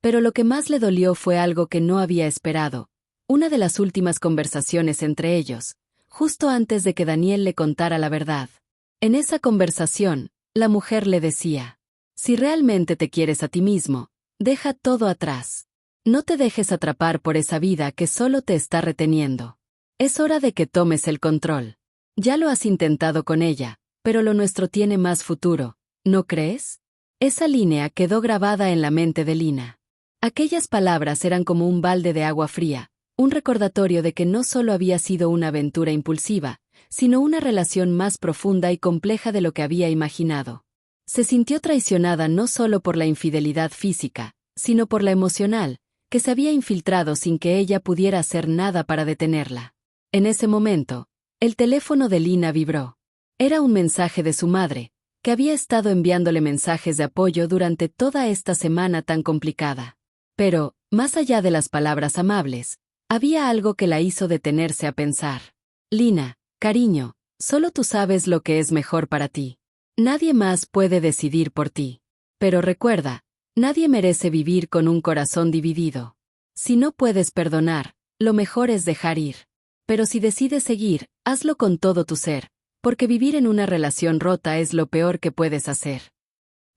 Pero lo que más le dolió fue algo que no había esperado, una de las últimas conversaciones entre ellos, justo antes de que Daniel le contara la verdad. En esa conversación, la mujer le decía: si realmente te quieres a ti mismo, deja todo atrás. No te dejes atrapar por esa vida que solo te está reteniendo. Es hora de que tomes el control. Ya lo has intentado con ella, pero lo nuestro tiene más futuro, ¿no crees? Esa línea quedó grabada en la mente de Lina. Aquellas palabras eran como un balde de agua fría, un recordatorio de que no solo había sido una aventura impulsiva, sino una relación más profunda y compleja de lo que había imaginado. Se sintió traicionada no solo por la infidelidad física, sino por la emocional, que se había infiltrado sin que ella pudiera hacer nada para detenerla. En ese momento, el teléfono de Lina vibró. Era un mensaje de su madre, que había estado enviándole mensajes de apoyo durante toda esta semana tan complicada. Pero, más allá de las palabras amables, había algo que la hizo detenerse a pensar. Lina, cariño, solo tú sabes lo que es mejor para ti. Nadie más puede decidir por ti. Pero recuerda, nadie merece vivir con un corazón dividido. Si no puedes perdonar, lo mejor es dejar ir. Pero si decides seguir, hazlo con todo tu ser, porque vivir en una relación rota es lo peor que puedes hacer.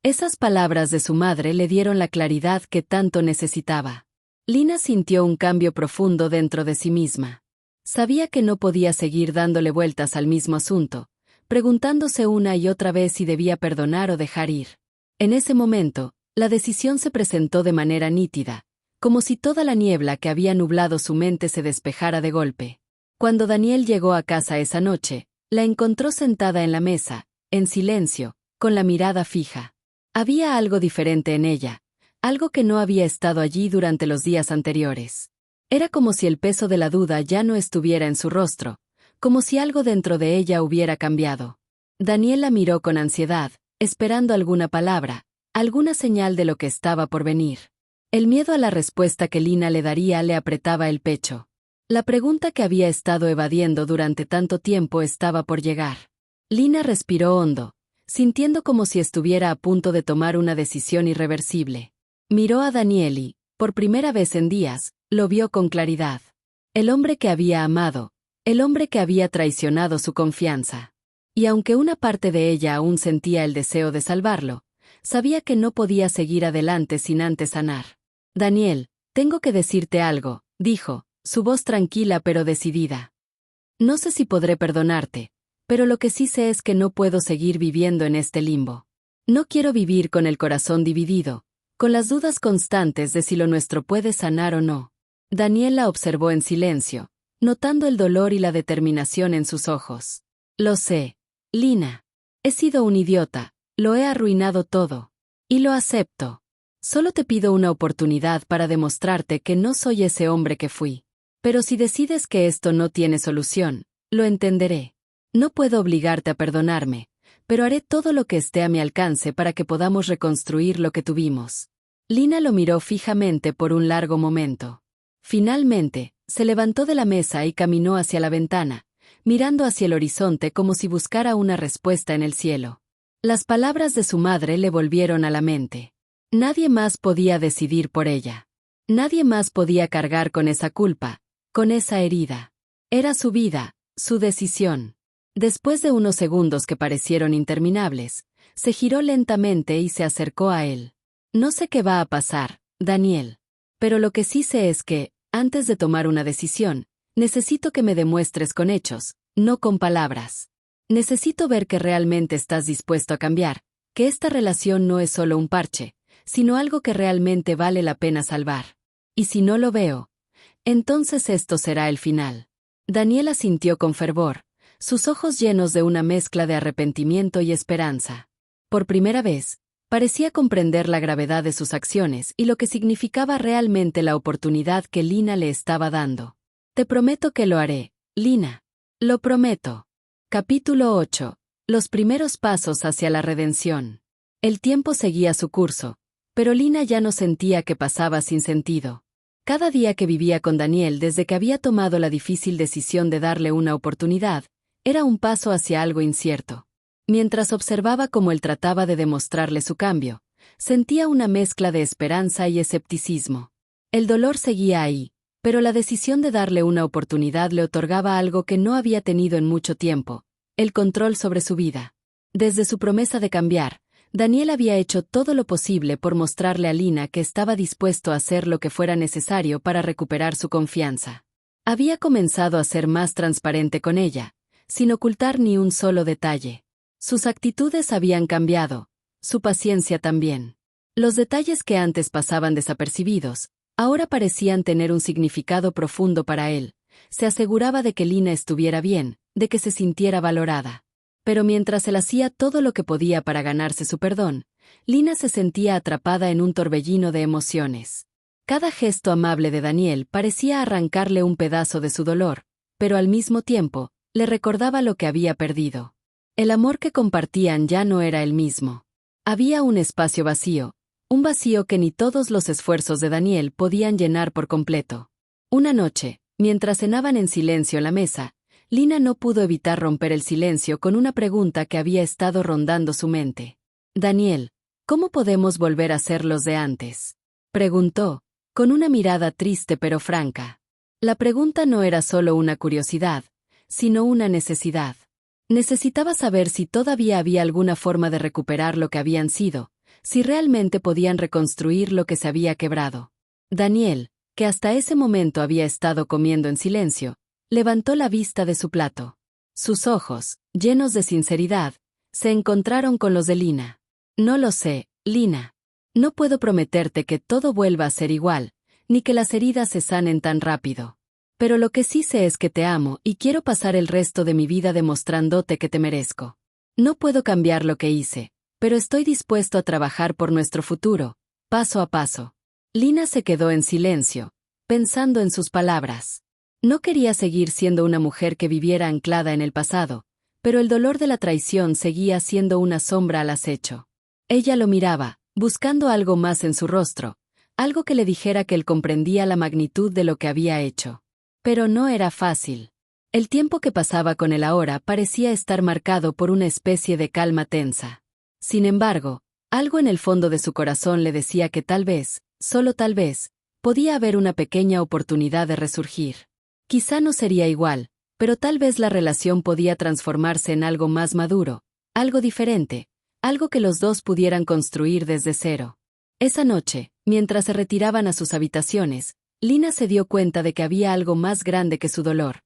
Esas palabras de su madre le dieron la claridad que tanto necesitaba. Lina sintió un cambio profundo dentro de sí misma. Sabía que no podía seguir dándole vueltas al mismo asunto, preguntándose una y otra vez si debía perdonar o dejar ir. En ese momento, la decisión se presentó de manera nítida, como si toda la niebla que había nublado su mente se despejara de golpe. Cuando Daniel llegó a casa esa noche, la encontró sentada en la mesa, en silencio, con la mirada fija. Había algo diferente en ella, algo que no había estado allí durante los días anteriores. Era como si el peso de la duda ya no estuviera en su rostro, como si algo dentro de ella hubiera cambiado. Daniel la miró con ansiedad, esperando alguna palabra, alguna señal de lo que estaba por venir. El miedo a la respuesta que Lina le daría le apretaba el pecho. La pregunta que había estado evadiendo durante tanto tiempo estaba por llegar. Lina respiró hondo, sintiendo como si estuviera a punto de tomar una decisión irreversible. Miró a Daniel y, por primera vez en días, lo vio con claridad. El hombre que había amado, el hombre que había traicionado su confianza. Y aunque una parte de ella aún sentía el deseo de salvarlo, sabía que no podía seguir adelante sin antes sanar. Daniel, tengo que decirte algo, dijo, su voz tranquila pero decidida. No sé si podré perdonarte, pero lo que sí sé es que no puedo seguir viviendo en este limbo. No quiero vivir con el corazón dividido, con las dudas constantes de si lo nuestro puede sanar o no. Daniel la observó en silencio, notando el dolor y la determinación en sus ojos. Lo sé, Lina. He sido un idiota, lo he arruinado todo. Y lo acepto. Solo te pido una oportunidad para demostrarte que no soy ese hombre que fui. Pero si decides que esto no tiene solución, lo entenderé. No puedo obligarte a perdonarme, pero haré todo lo que esté a mi alcance para que podamos reconstruir lo que tuvimos. Lina lo miró fijamente por un largo momento. Finalmente, se levantó de la mesa y caminó hacia la ventana, mirando hacia el horizonte como si buscara una respuesta en el cielo. Las palabras de su madre le volvieron a la mente. Nadie más podía decidir por ella. Nadie más podía cargar con esa culpa, con esa herida. Era su vida, su decisión. Después de unos segundos que parecieron interminables, se giró lentamente y se acercó a él. No sé qué va a pasar, Daniel. Pero lo que sí sé es que, antes de tomar una decisión, necesito que me demuestres con hechos, no con palabras. Necesito ver que realmente estás dispuesto a cambiar, que esta relación no es solo un parche, sino algo que realmente vale la pena salvar. Y si no lo veo, entonces esto será el final. Daniel asintió con fervor, sus ojos llenos de una mezcla de arrepentimiento y esperanza. Por primera vez, parecía comprender la gravedad de sus acciones y lo que significaba realmente la oportunidad que Lina le estaba dando. Te prometo que lo haré, Lina. Lo prometo. Capítulo 8. Los primeros pasos hacia la redención. El tiempo seguía su curso, Pero Lina ya no sentía que pasaba sin sentido. Cada día que vivía con Daniel desde que había tomado la difícil decisión de darle una oportunidad, era un paso hacia algo incierto. Mientras observaba cómo él trataba de demostrarle su cambio, sentía una mezcla de esperanza y escepticismo. El dolor seguía ahí, pero la decisión de darle una oportunidad le otorgaba algo que no había tenido en mucho tiempo: el control sobre su vida. Desde su promesa de cambiar, Daniel había hecho todo lo posible por mostrarle a Lina que estaba dispuesto a hacer lo que fuera necesario para recuperar su confianza. Había comenzado a ser más transparente con ella, sin ocultar ni un solo detalle. Sus actitudes habían cambiado, su paciencia también. Los detalles que antes pasaban desapercibidos, ahora parecían tener un significado profundo para él. Se aseguraba de que Lina estuviera bien, de que se sintiera valorada. Pero mientras él hacía todo lo que podía para ganarse su perdón, Lina se sentía atrapada en un torbellino de emociones. Cada gesto amable de Daniel parecía arrancarle un pedazo de su dolor, pero al mismo tiempo, le recordaba lo que había perdido. El amor que compartían ya no era el mismo. Había un espacio vacío, un vacío que ni todos los esfuerzos de Daniel podían llenar por completo. Una noche, mientras cenaban en silencio en la mesa, Lina no pudo evitar romper el silencio con una pregunta que había estado rondando su mente. «Daniel, ¿cómo podemos volver a ser los de antes?», preguntó, con una mirada triste pero franca. La pregunta no era solo una curiosidad, sino una necesidad. Necesitaba saber si todavía había alguna forma de recuperar lo que habían sido, si realmente podían reconstruir lo que se había quebrado. Daniel, que hasta ese momento había estado comiendo en silencio, levantó la vista de su plato. Sus ojos, llenos de sinceridad, se encontraron con los de Lina. «No lo sé, Lina. No puedo prometerte que todo vuelva a ser igual, ni que las heridas se sanen tan rápido. Pero lo que sí sé es que te amo y quiero pasar el resto de mi vida demostrándote que te merezco. No puedo cambiar lo que hice, pero estoy dispuesto a trabajar por nuestro futuro, paso a paso». Lina se quedó en silencio, pensando en sus palabras. No quería seguir siendo una mujer que viviera anclada en el pasado, pero el dolor de la traición seguía siendo una sombra al acecho. Ella lo miraba, buscando algo más en su rostro, algo que le dijera que él comprendía la magnitud de lo que había hecho. Pero no era fácil. El tiempo que pasaba con él ahora parecía estar marcado por una especie de calma tensa. Sin embargo, algo en el fondo de su corazón le decía que tal vez, solo tal vez, podía haber una pequeña oportunidad de resurgir. Quizá no sería igual, pero tal vez la relación podía transformarse en algo más maduro, algo diferente, algo que los dos pudieran construir desde cero. Esa noche, mientras se retiraban a sus habitaciones, Lina se dio cuenta de que había algo más grande que su dolor,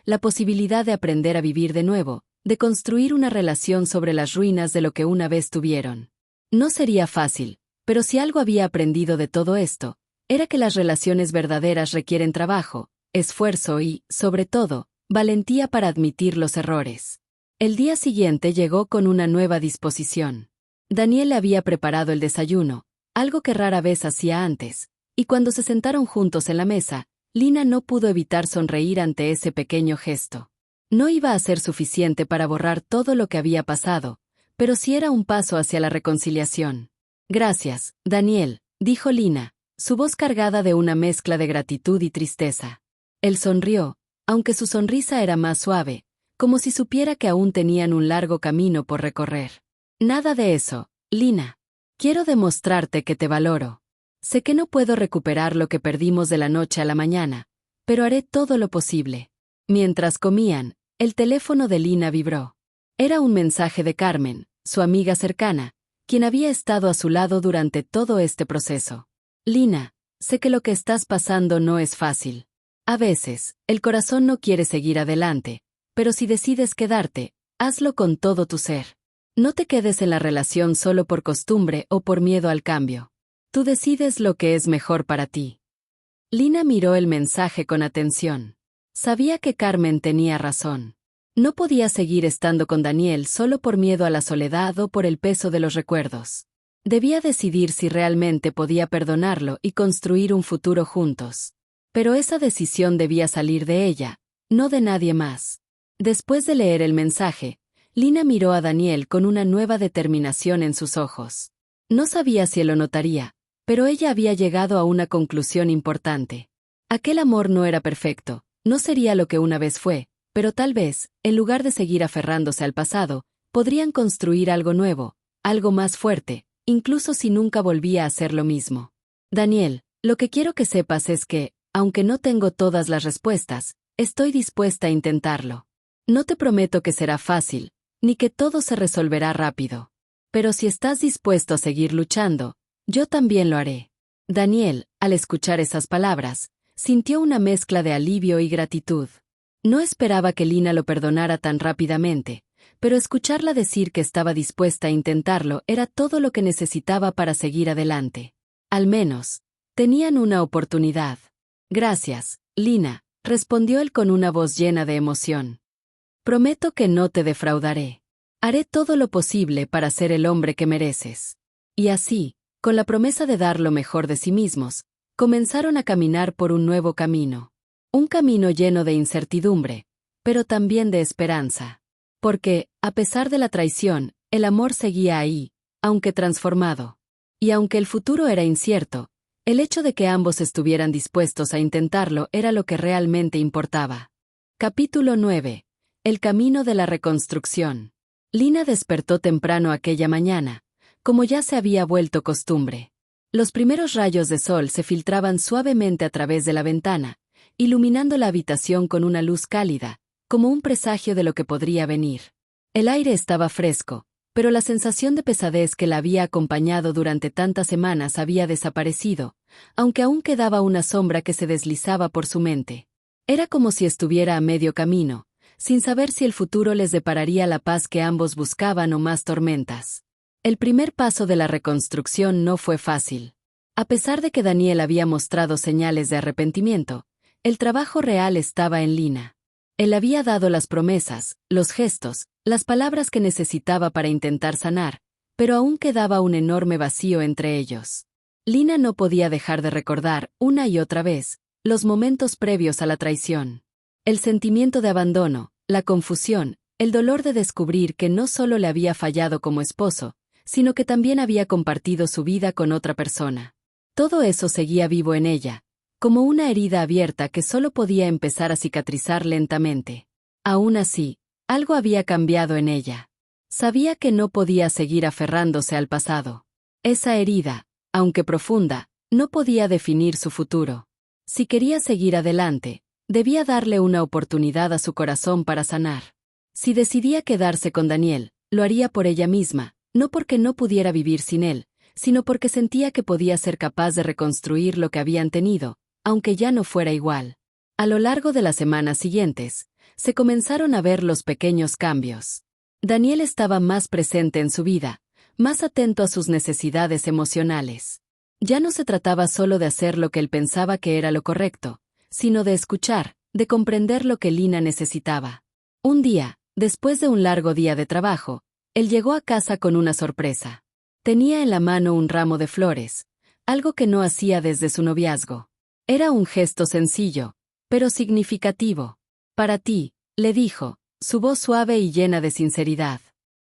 la posibilidad de aprender a vivir de nuevo, de construir una relación sobre las ruinas de lo que una vez tuvieron. No sería fácil, pero si algo había aprendido de todo esto, era que las relaciones verdaderas requieren trabajo, esfuerzo y, sobre todo, valentía para admitir los errores. El día siguiente llegó con una nueva disposición. Daniel le había preparado el desayuno, algo que rara vez hacía antes, y cuando se sentaron juntos en la mesa, Lina no pudo evitar sonreír ante ese pequeño gesto. No iba a ser suficiente para borrar todo lo que había pasado, pero sí era un paso hacia la reconciliación. «Gracias, Daniel», dijo Lina, su voz cargada de una mezcla de gratitud y tristeza. Él sonrió, aunque su sonrisa era más suave, como si supiera que aún tenían un largo camino por recorrer. «Nada de eso, Lina. Quiero demostrarte que te valoro. Sé que no puedo recuperar lo que perdimos de la noche a la mañana, pero haré todo lo posible». Mientras comían, el teléfono de Lina vibró. Era un mensaje de Carmen, su amiga cercana, quien había estado a su lado durante todo este proceso. «Lina, sé que lo que estás pasando no es fácil. A veces, el corazón no quiere seguir adelante, pero si decides quedarte, hazlo con todo tu ser. No te quedes en la relación solo por costumbre o por miedo al cambio. Tú decides lo que es mejor para ti». Lina miró el mensaje con atención. Sabía que Carmen tenía razón. No podía seguir estando con Daniel solo por miedo a la soledad o por el peso de los recuerdos. Debía decidir si realmente podía perdonarlo y construir un futuro juntos. Pero esa decisión debía salir de ella, no de nadie más. Después de leer el mensaje, Lina miró a Daniel con una nueva determinación en sus ojos. No sabía si él lo notaría, Pero ella había llegado a una conclusión importante. Aquel amor no era perfecto, no sería lo que una vez fue, pero tal vez, en lugar de seguir aferrándose al pasado, podrían construir algo nuevo, algo más fuerte, incluso si nunca volvía a hacer lo mismo. Daniel, lo que quiero que sepas es que, aunque no tengo todas las respuestas, estoy dispuesta a intentarlo. No te prometo que será fácil, ni que todo se resolverá rápido. Pero si estás dispuesto a seguir luchando, yo también lo haré. Daniel, al escuchar esas palabras, sintió una mezcla de alivio y gratitud. No esperaba que Lina lo perdonara tan rápidamente, pero escucharla decir que estaba dispuesta a intentarlo era todo lo que necesitaba para seguir adelante. Al menos, tenían una oportunidad. Gracias, Lina, respondió él con una voz llena de emoción. Prometo que no te defraudaré. Haré todo lo posible para ser el hombre que mereces. Y así, con la promesa de dar lo mejor de sí mismos, comenzaron a caminar por un nuevo camino. Un camino lleno de incertidumbre, pero también de esperanza. Porque, a pesar de la traición, el amor seguía ahí, aunque transformado. Y aunque el futuro era incierto, el hecho de que ambos estuvieran dispuestos a intentarlo era lo que realmente importaba. Capítulo 9. El camino de la reconstrucción. Lina despertó temprano aquella mañana, como ya se había vuelto costumbre. Los primeros rayos de sol se filtraban suavemente a través de la ventana, iluminando la habitación con una luz cálida, como un presagio de lo que podría venir. El aire estaba fresco, pero la sensación de pesadez que la había acompañado durante tantas semanas había desaparecido, aunque aún quedaba una sombra que se deslizaba por su mente. Era como si estuviera a medio camino, sin saber si el futuro les depararía la paz que ambos buscaban o más tormentas. El primer paso de la reconstrucción no fue fácil. A pesar de que Daniel había mostrado señales de arrepentimiento, el trabajo real estaba en Lina. Él había dado las promesas, los gestos, las palabras que necesitaba para intentar sanar, pero aún quedaba un enorme vacío entre ellos. Lina no podía dejar de recordar, una y otra vez, los momentos previos a la traición. El sentimiento de abandono, la confusión, el dolor de descubrir que no solo le había fallado como esposo, sino que también había compartido su vida con otra persona. Todo eso seguía vivo en ella, como una herida abierta que solo podía empezar a cicatrizar lentamente. Aún así, algo había cambiado en ella. Sabía que no podía seguir aferrándose al pasado. Esa herida, aunque profunda, no podía definir su futuro. Si quería seguir adelante, debía darle una oportunidad a su corazón para sanar. Si decidía quedarse con Daniel, lo haría por ella misma, no porque no pudiera vivir sin él, sino porque sentía que podía ser capaz de reconstruir lo que habían tenido, aunque ya no fuera igual. A lo largo de las semanas siguientes, se comenzaron a ver los pequeños cambios. Daniel estaba más presente en su vida, más atento a sus necesidades emocionales. Ya no se trataba solo de hacer lo que él pensaba que era lo correcto, sino de escuchar, de comprender lo que Lina necesitaba. Un día, después de un largo día de trabajo, él llegó a casa con una sorpresa. Tenía en la mano un ramo de flores, algo que no hacía desde su noviazgo. Era un gesto sencillo, pero significativo. Para ti, le dijo, su voz suave y llena de sinceridad.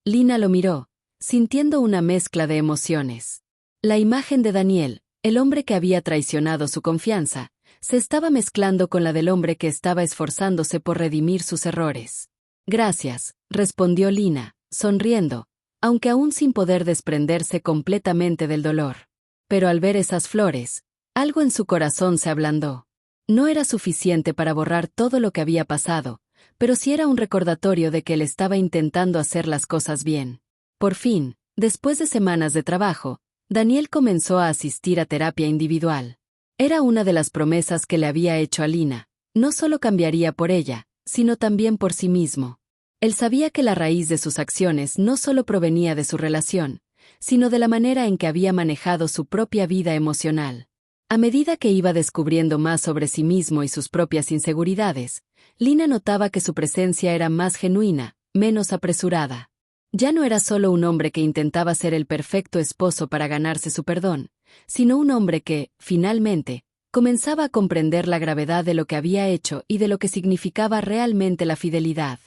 Lina lo miró, sintiendo una mezcla de emociones. La imagen de Daniel, el hombre que había traicionado su confianza, se estaba mezclando con la del hombre que estaba esforzándose por redimir sus errores. Gracias, respondió Lina, sonriendo, aunque aún sin poder desprenderse completamente del dolor. Pero al ver esas flores, algo en su corazón se ablandó. No era suficiente para borrar todo lo que había pasado, pero sí era un recordatorio de que él estaba intentando hacer las cosas bien. Por fin, después de semanas de trabajo, Daniel comenzó a asistir a terapia individual. Era una de las promesas que le había hecho a Lina. No solo cambiaría por ella, sino también por sí mismo. Él sabía que la raíz de sus acciones no solo provenía de su relación, sino de la manera en que había manejado su propia vida emocional. A medida que iba descubriendo más sobre sí mismo y sus propias inseguridades, Lina notaba que su presencia era más genuina, menos apresurada. Ya no era solo un hombre que intentaba ser el perfecto esposo para ganarse su perdón, sino un hombre que, finalmente, comenzaba a comprender la gravedad de lo que había hecho y de lo que significaba realmente la fidelidad.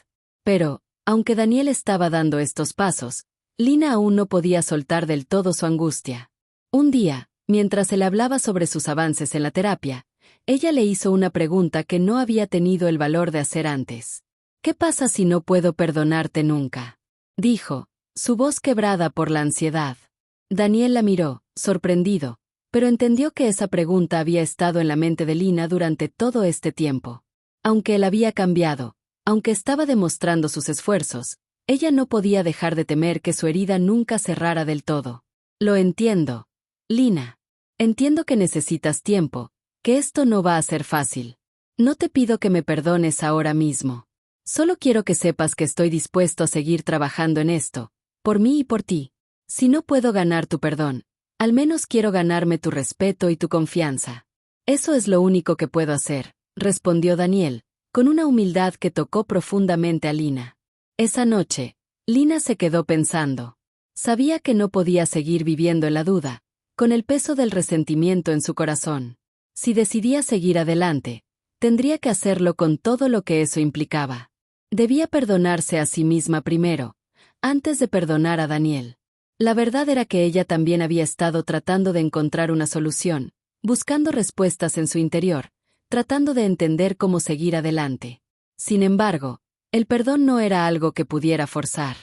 Pero, aunque Daniel estaba dando estos pasos, Lina aún no podía soltar del todo su angustia. Un día, Mientras él hablaba sobre sus avances en la terapia, ella le hizo una pregunta que no había tenido el valor de hacer antes. ¿Qué pasa si no puedo perdonarte nunca?, dijo, su voz quebrada por la ansiedad. Daniel la miró, sorprendido, pero entendió que esa pregunta había estado en la mente de Lina durante todo este tiempo. Aunque él había cambiado, aunque estaba demostrando sus esfuerzos, ella no podía dejar de temer que su herida nunca cerrara del todo. Lo entiendo, Lina. Entiendo que necesitas tiempo, que esto no va a ser fácil. No te pido que me perdones ahora mismo. Solo quiero que sepas que estoy dispuesto a seguir trabajando en esto, por mí y por ti. Si no puedo ganar tu perdón, al menos quiero ganarme tu respeto y tu confianza. Eso es lo único que puedo hacer, respondió Daniel, con una humildad que tocó profundamente a Lina. Esa noche, Lina se quedó pensando. Sabía que no podía seguir viviendo en la duda, con el peso del resentimiento en su corazón. Si decidía seguir adelante, tendría que hacerlo con todo lo que eso implicaba. Debía perdonarse a sí misma primero, antes de perdonar a Daniel. La verdad era que ella también había estado tratando de encontrar una solución, buscando respuestas en su interior, tratando de entender cómo seguir adelante. Sin embargo, el perdón no era algo que pudiera forzar.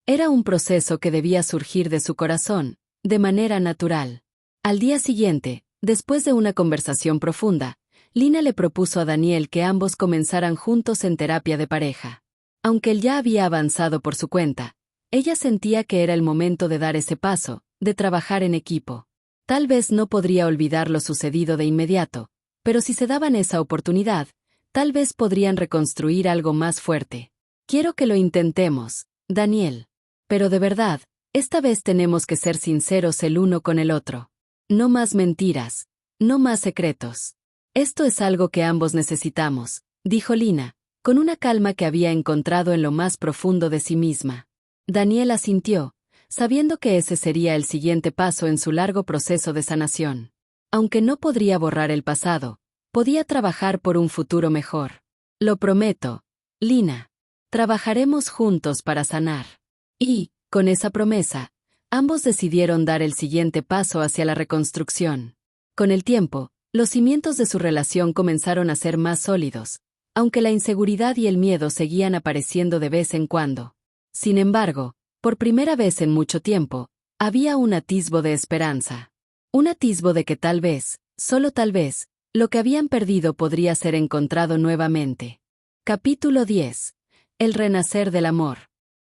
Era un proceso que debía surgir de su corazón, de manera natural. Al día siguiente, después de una conversación profunda, Lina le propuso a Daniel que ambos comenzaran juntos en terapia de pareja. Aunque él ya había avanzado por su cuenta, ella sentía que era el momento de dar ese paso, de trabajar en equipo. Tal vez no podría olvidar lo sucedido de inmediato, pero si se daban esa oportunidad, tal vez podrían reconstruir algo más fuerte. Quiero que lo intentemos, Daniel. Pero de verdad, esta vez tenemos que ser sinceros el uno con el otro. No más mentiras, no más secretos. Esto es algo que ambos necesitamos, dijo Lina, con una calma que había encontrado en lo más profundo de sí misma. Daniel asintió, sabiendo que ese sería el siguiente paso en su largo proceso de sanación. Aunque no podría borrar el pasado, podía trabajar por un futuro mejor. Lo prometo, Lina. Trabajaremos juntos para sanar. Y, con esa promesa, ambos decidieron dar el siguiente paso hacia la reconstrucción. Con el tiempo, los cimientos de su relación comenzaron a ser más sólidos, aunque la inseguridad y el miedo seguían apareciendo de vez en cuando. Sin embargo, por primera vez en mucho tiempo, había un atisbo de esperanza. Un atisbo de que tal vez, solo tal vez, lo que habían perdido podría ser encontrado nuevamente. Capítulo 10. El renacer del amor.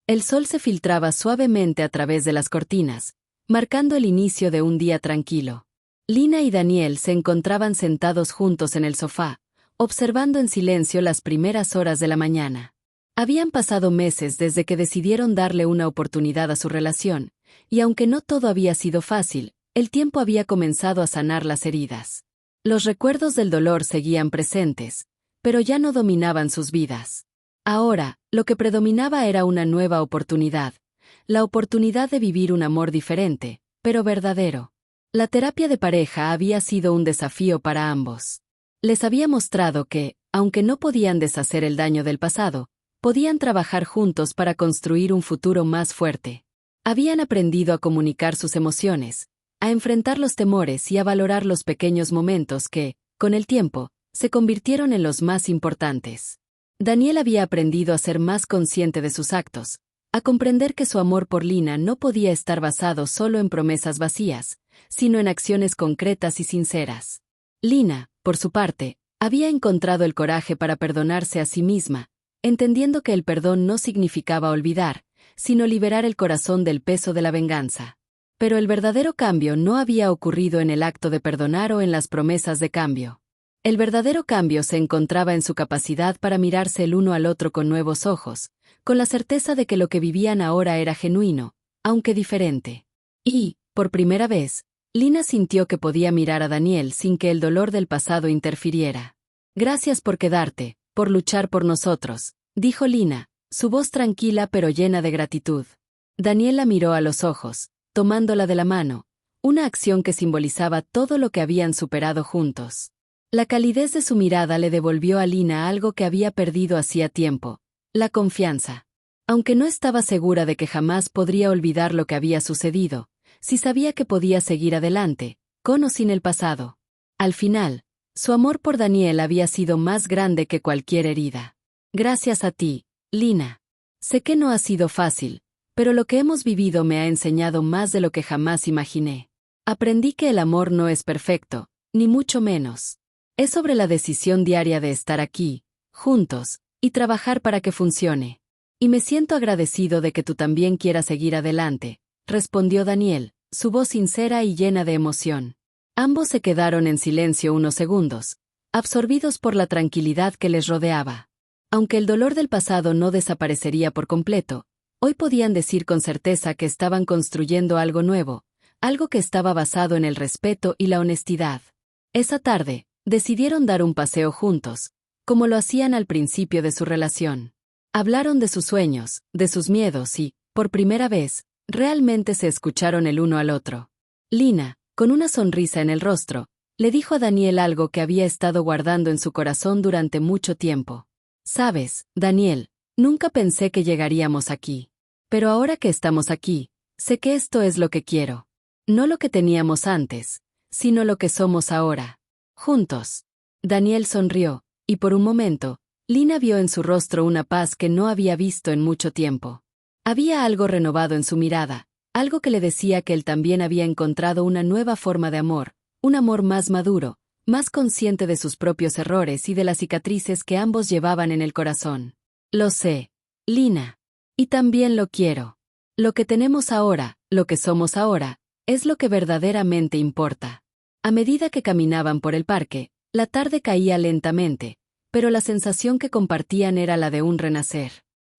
El sol se filtraba suavemente a través de las cortinas, marcando el inicio de un día tranquilo. Lina y Daniel se encontraban sentados juntos en el sofá, observando en silencio las primeras horas de la mañana. Habían pasado meses desde que decidieron darle una oportunidad a su relación, y aunque no todo había sido fácil, el tiempo había comenzado a sanar las heridas. Los recuerdos del dolor seguían presentes, pero ya no dominaban sus vidas. Ahora, lo que predominaba era una nueva oportunidad, la oportunidad de vivir un amor diferente, pero verdadero. La terapia de pareja había sido un desafío para ambos. Les había mostrado que, aunque no podían deshacer el daño del pasado, podían trabajar juntos para construir un futuro más fuerte. Habían aprendido a comunicar sus emociones, a enfrentar los temores y a valorar los pequeños momentos que, con el tiempo, se convirtieron en los más importantes. Daniel había aprendido a ser más consciente de sus actos, a comprender que su amor por Lina no podía estar basado solo en promesas vacías, sino en acciones concretas y sinceras. Lina, por su parte, había encontrado el coraje para perdonarse a sí misma, entendiendo que el perdón no significaba olvidar, sino liberar el corazón del peso de la venganza. Pero el verdadero cambio no había ocurrido en el acto de perdonar o en las promesas de cambio. El verdadero cambio se encontraba en su capacidad para mirarse el uno al otro con nuevos ojos, con la certeza de que lo que vivían ahora era genuino, aunque diferente. Y, por primera vez, Lina sintió que podía mirar a Daniel sin que el dolor del pasado interfiriera. Gracias por quedarte, por luchar por nosotros, dijo Lina, su voz tranquila pero llena de gratitud. Daniel la miró a los ojos, tomándola de la mano, una acción que simbolizaba todo lo que habían superado juntos. La calidez de su mirada le devolvió a Lina algo que había perdido hacía tiempo, la confianza. Aunque no estaba segura de que jamás podría olvidar lo que había sucedido, sí sabía que podía seguir adelante, con o sin el pasado. Al final, su amor por Daniel había sido más grande que cualquier herida. Gracias a ti, Lina. Sé que no ha sido fácil, pero lo que hemos vivido me ha enseñado más de lo que jamás imaginé. Aprendí que el amor no es perfecto, ni mucho menos. Es sobre la decisión diaria de estar aquí, juntos, y trabajar para que funcione. Y me siento agradecido de que tú también quieras seguir adelante, respondió Daniel, su voz sincera y llena de emoción. Ambos se quedaron en silencio unos segundos, absorbidos por la tranquilidad que les rodeaba. Aunque el dolor del pasado no desaparecería por completo, hoy podían decir con certeza que estaban construyendo algo nuevo, algo que estaba basado en el respeto y la honestidad. Esa tarde, decidieron dar un paseo juntos, como lo hacían al principio de su relación. Hablaron de sus sueños, de sus miedos y, por primera vez, realmente se escucharon el uno al otro. Lina, con una sonrisa en el rostro, le dijo a Daniel algo que había estado guardando en su corazón durante mucho tiempo. Sabes, Daniel, nunca pensé que llegaríamos aquí. Pero ahora que estamos aquí, sé que esto es lo que quiero. No lo que teníamos antes, sino lo que somos ahora. Juntos. Daniel sonrió, y por un momento, Lina vio en su rostro una paz que no había visto en mucho tiempo. Había algo renovado en su mirada, algo que le decía que él también había encontrado una nueva forma de amor, un amor más maduro, más consciente de sus propios errores y de las cicatrices que ambos llevaban en el corazón. Lo sé, Lina. Y también lo quiero. Lo que tenemos ahora, lo que somos ahora, es lo que verdaderamente importa. A medida que caminaban por el parque, la tarde caía lentamente, pero la sensación que compartían era la de un renacer.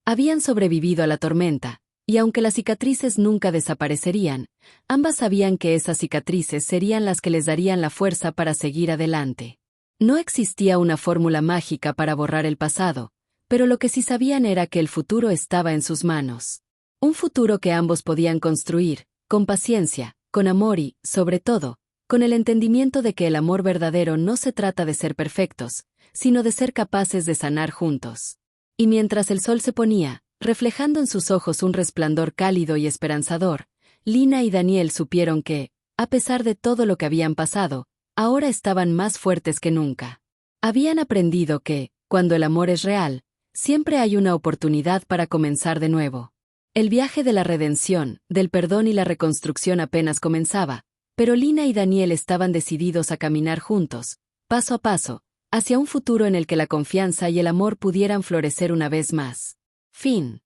Habían sobrevivido a la tormenta, y aunque las cicatrices nunca desaparecerían, ambas sabían que esas cicatrices serían las que les darían la fuerza para seguir adelante. No existía una fórmula mágica para borrar el pasado, pero lo que sí sabían era que el futuro estaba en sus manos. Un futuro que ambos podían construir, con paciencia, con amor y, sobre todo, con el entendimiento de que el amor verdadero no se trata de ser perfectos, sino de ser capaces de sanar juntos. Y mientras el sol se ponía, reflejando en sus ojos un resplandor cálido y esperanzador, Lina y Daniel supieron que, a pesar de todo lo que habían pasado, ahora estaban más fuertes que nunca. Habían aprendido que, cuando el amor es real, siempre hay una oportunidad para comenzar de nuevo. El viaje de la redención, del perdón y la reconstrucción apenas comenzaba, pero Lina y Daniel estaban decididos a caminar juntos, paso a paso, hacia un futuro en el que la confianza y el amor pudieran florecer una vez más. Fin.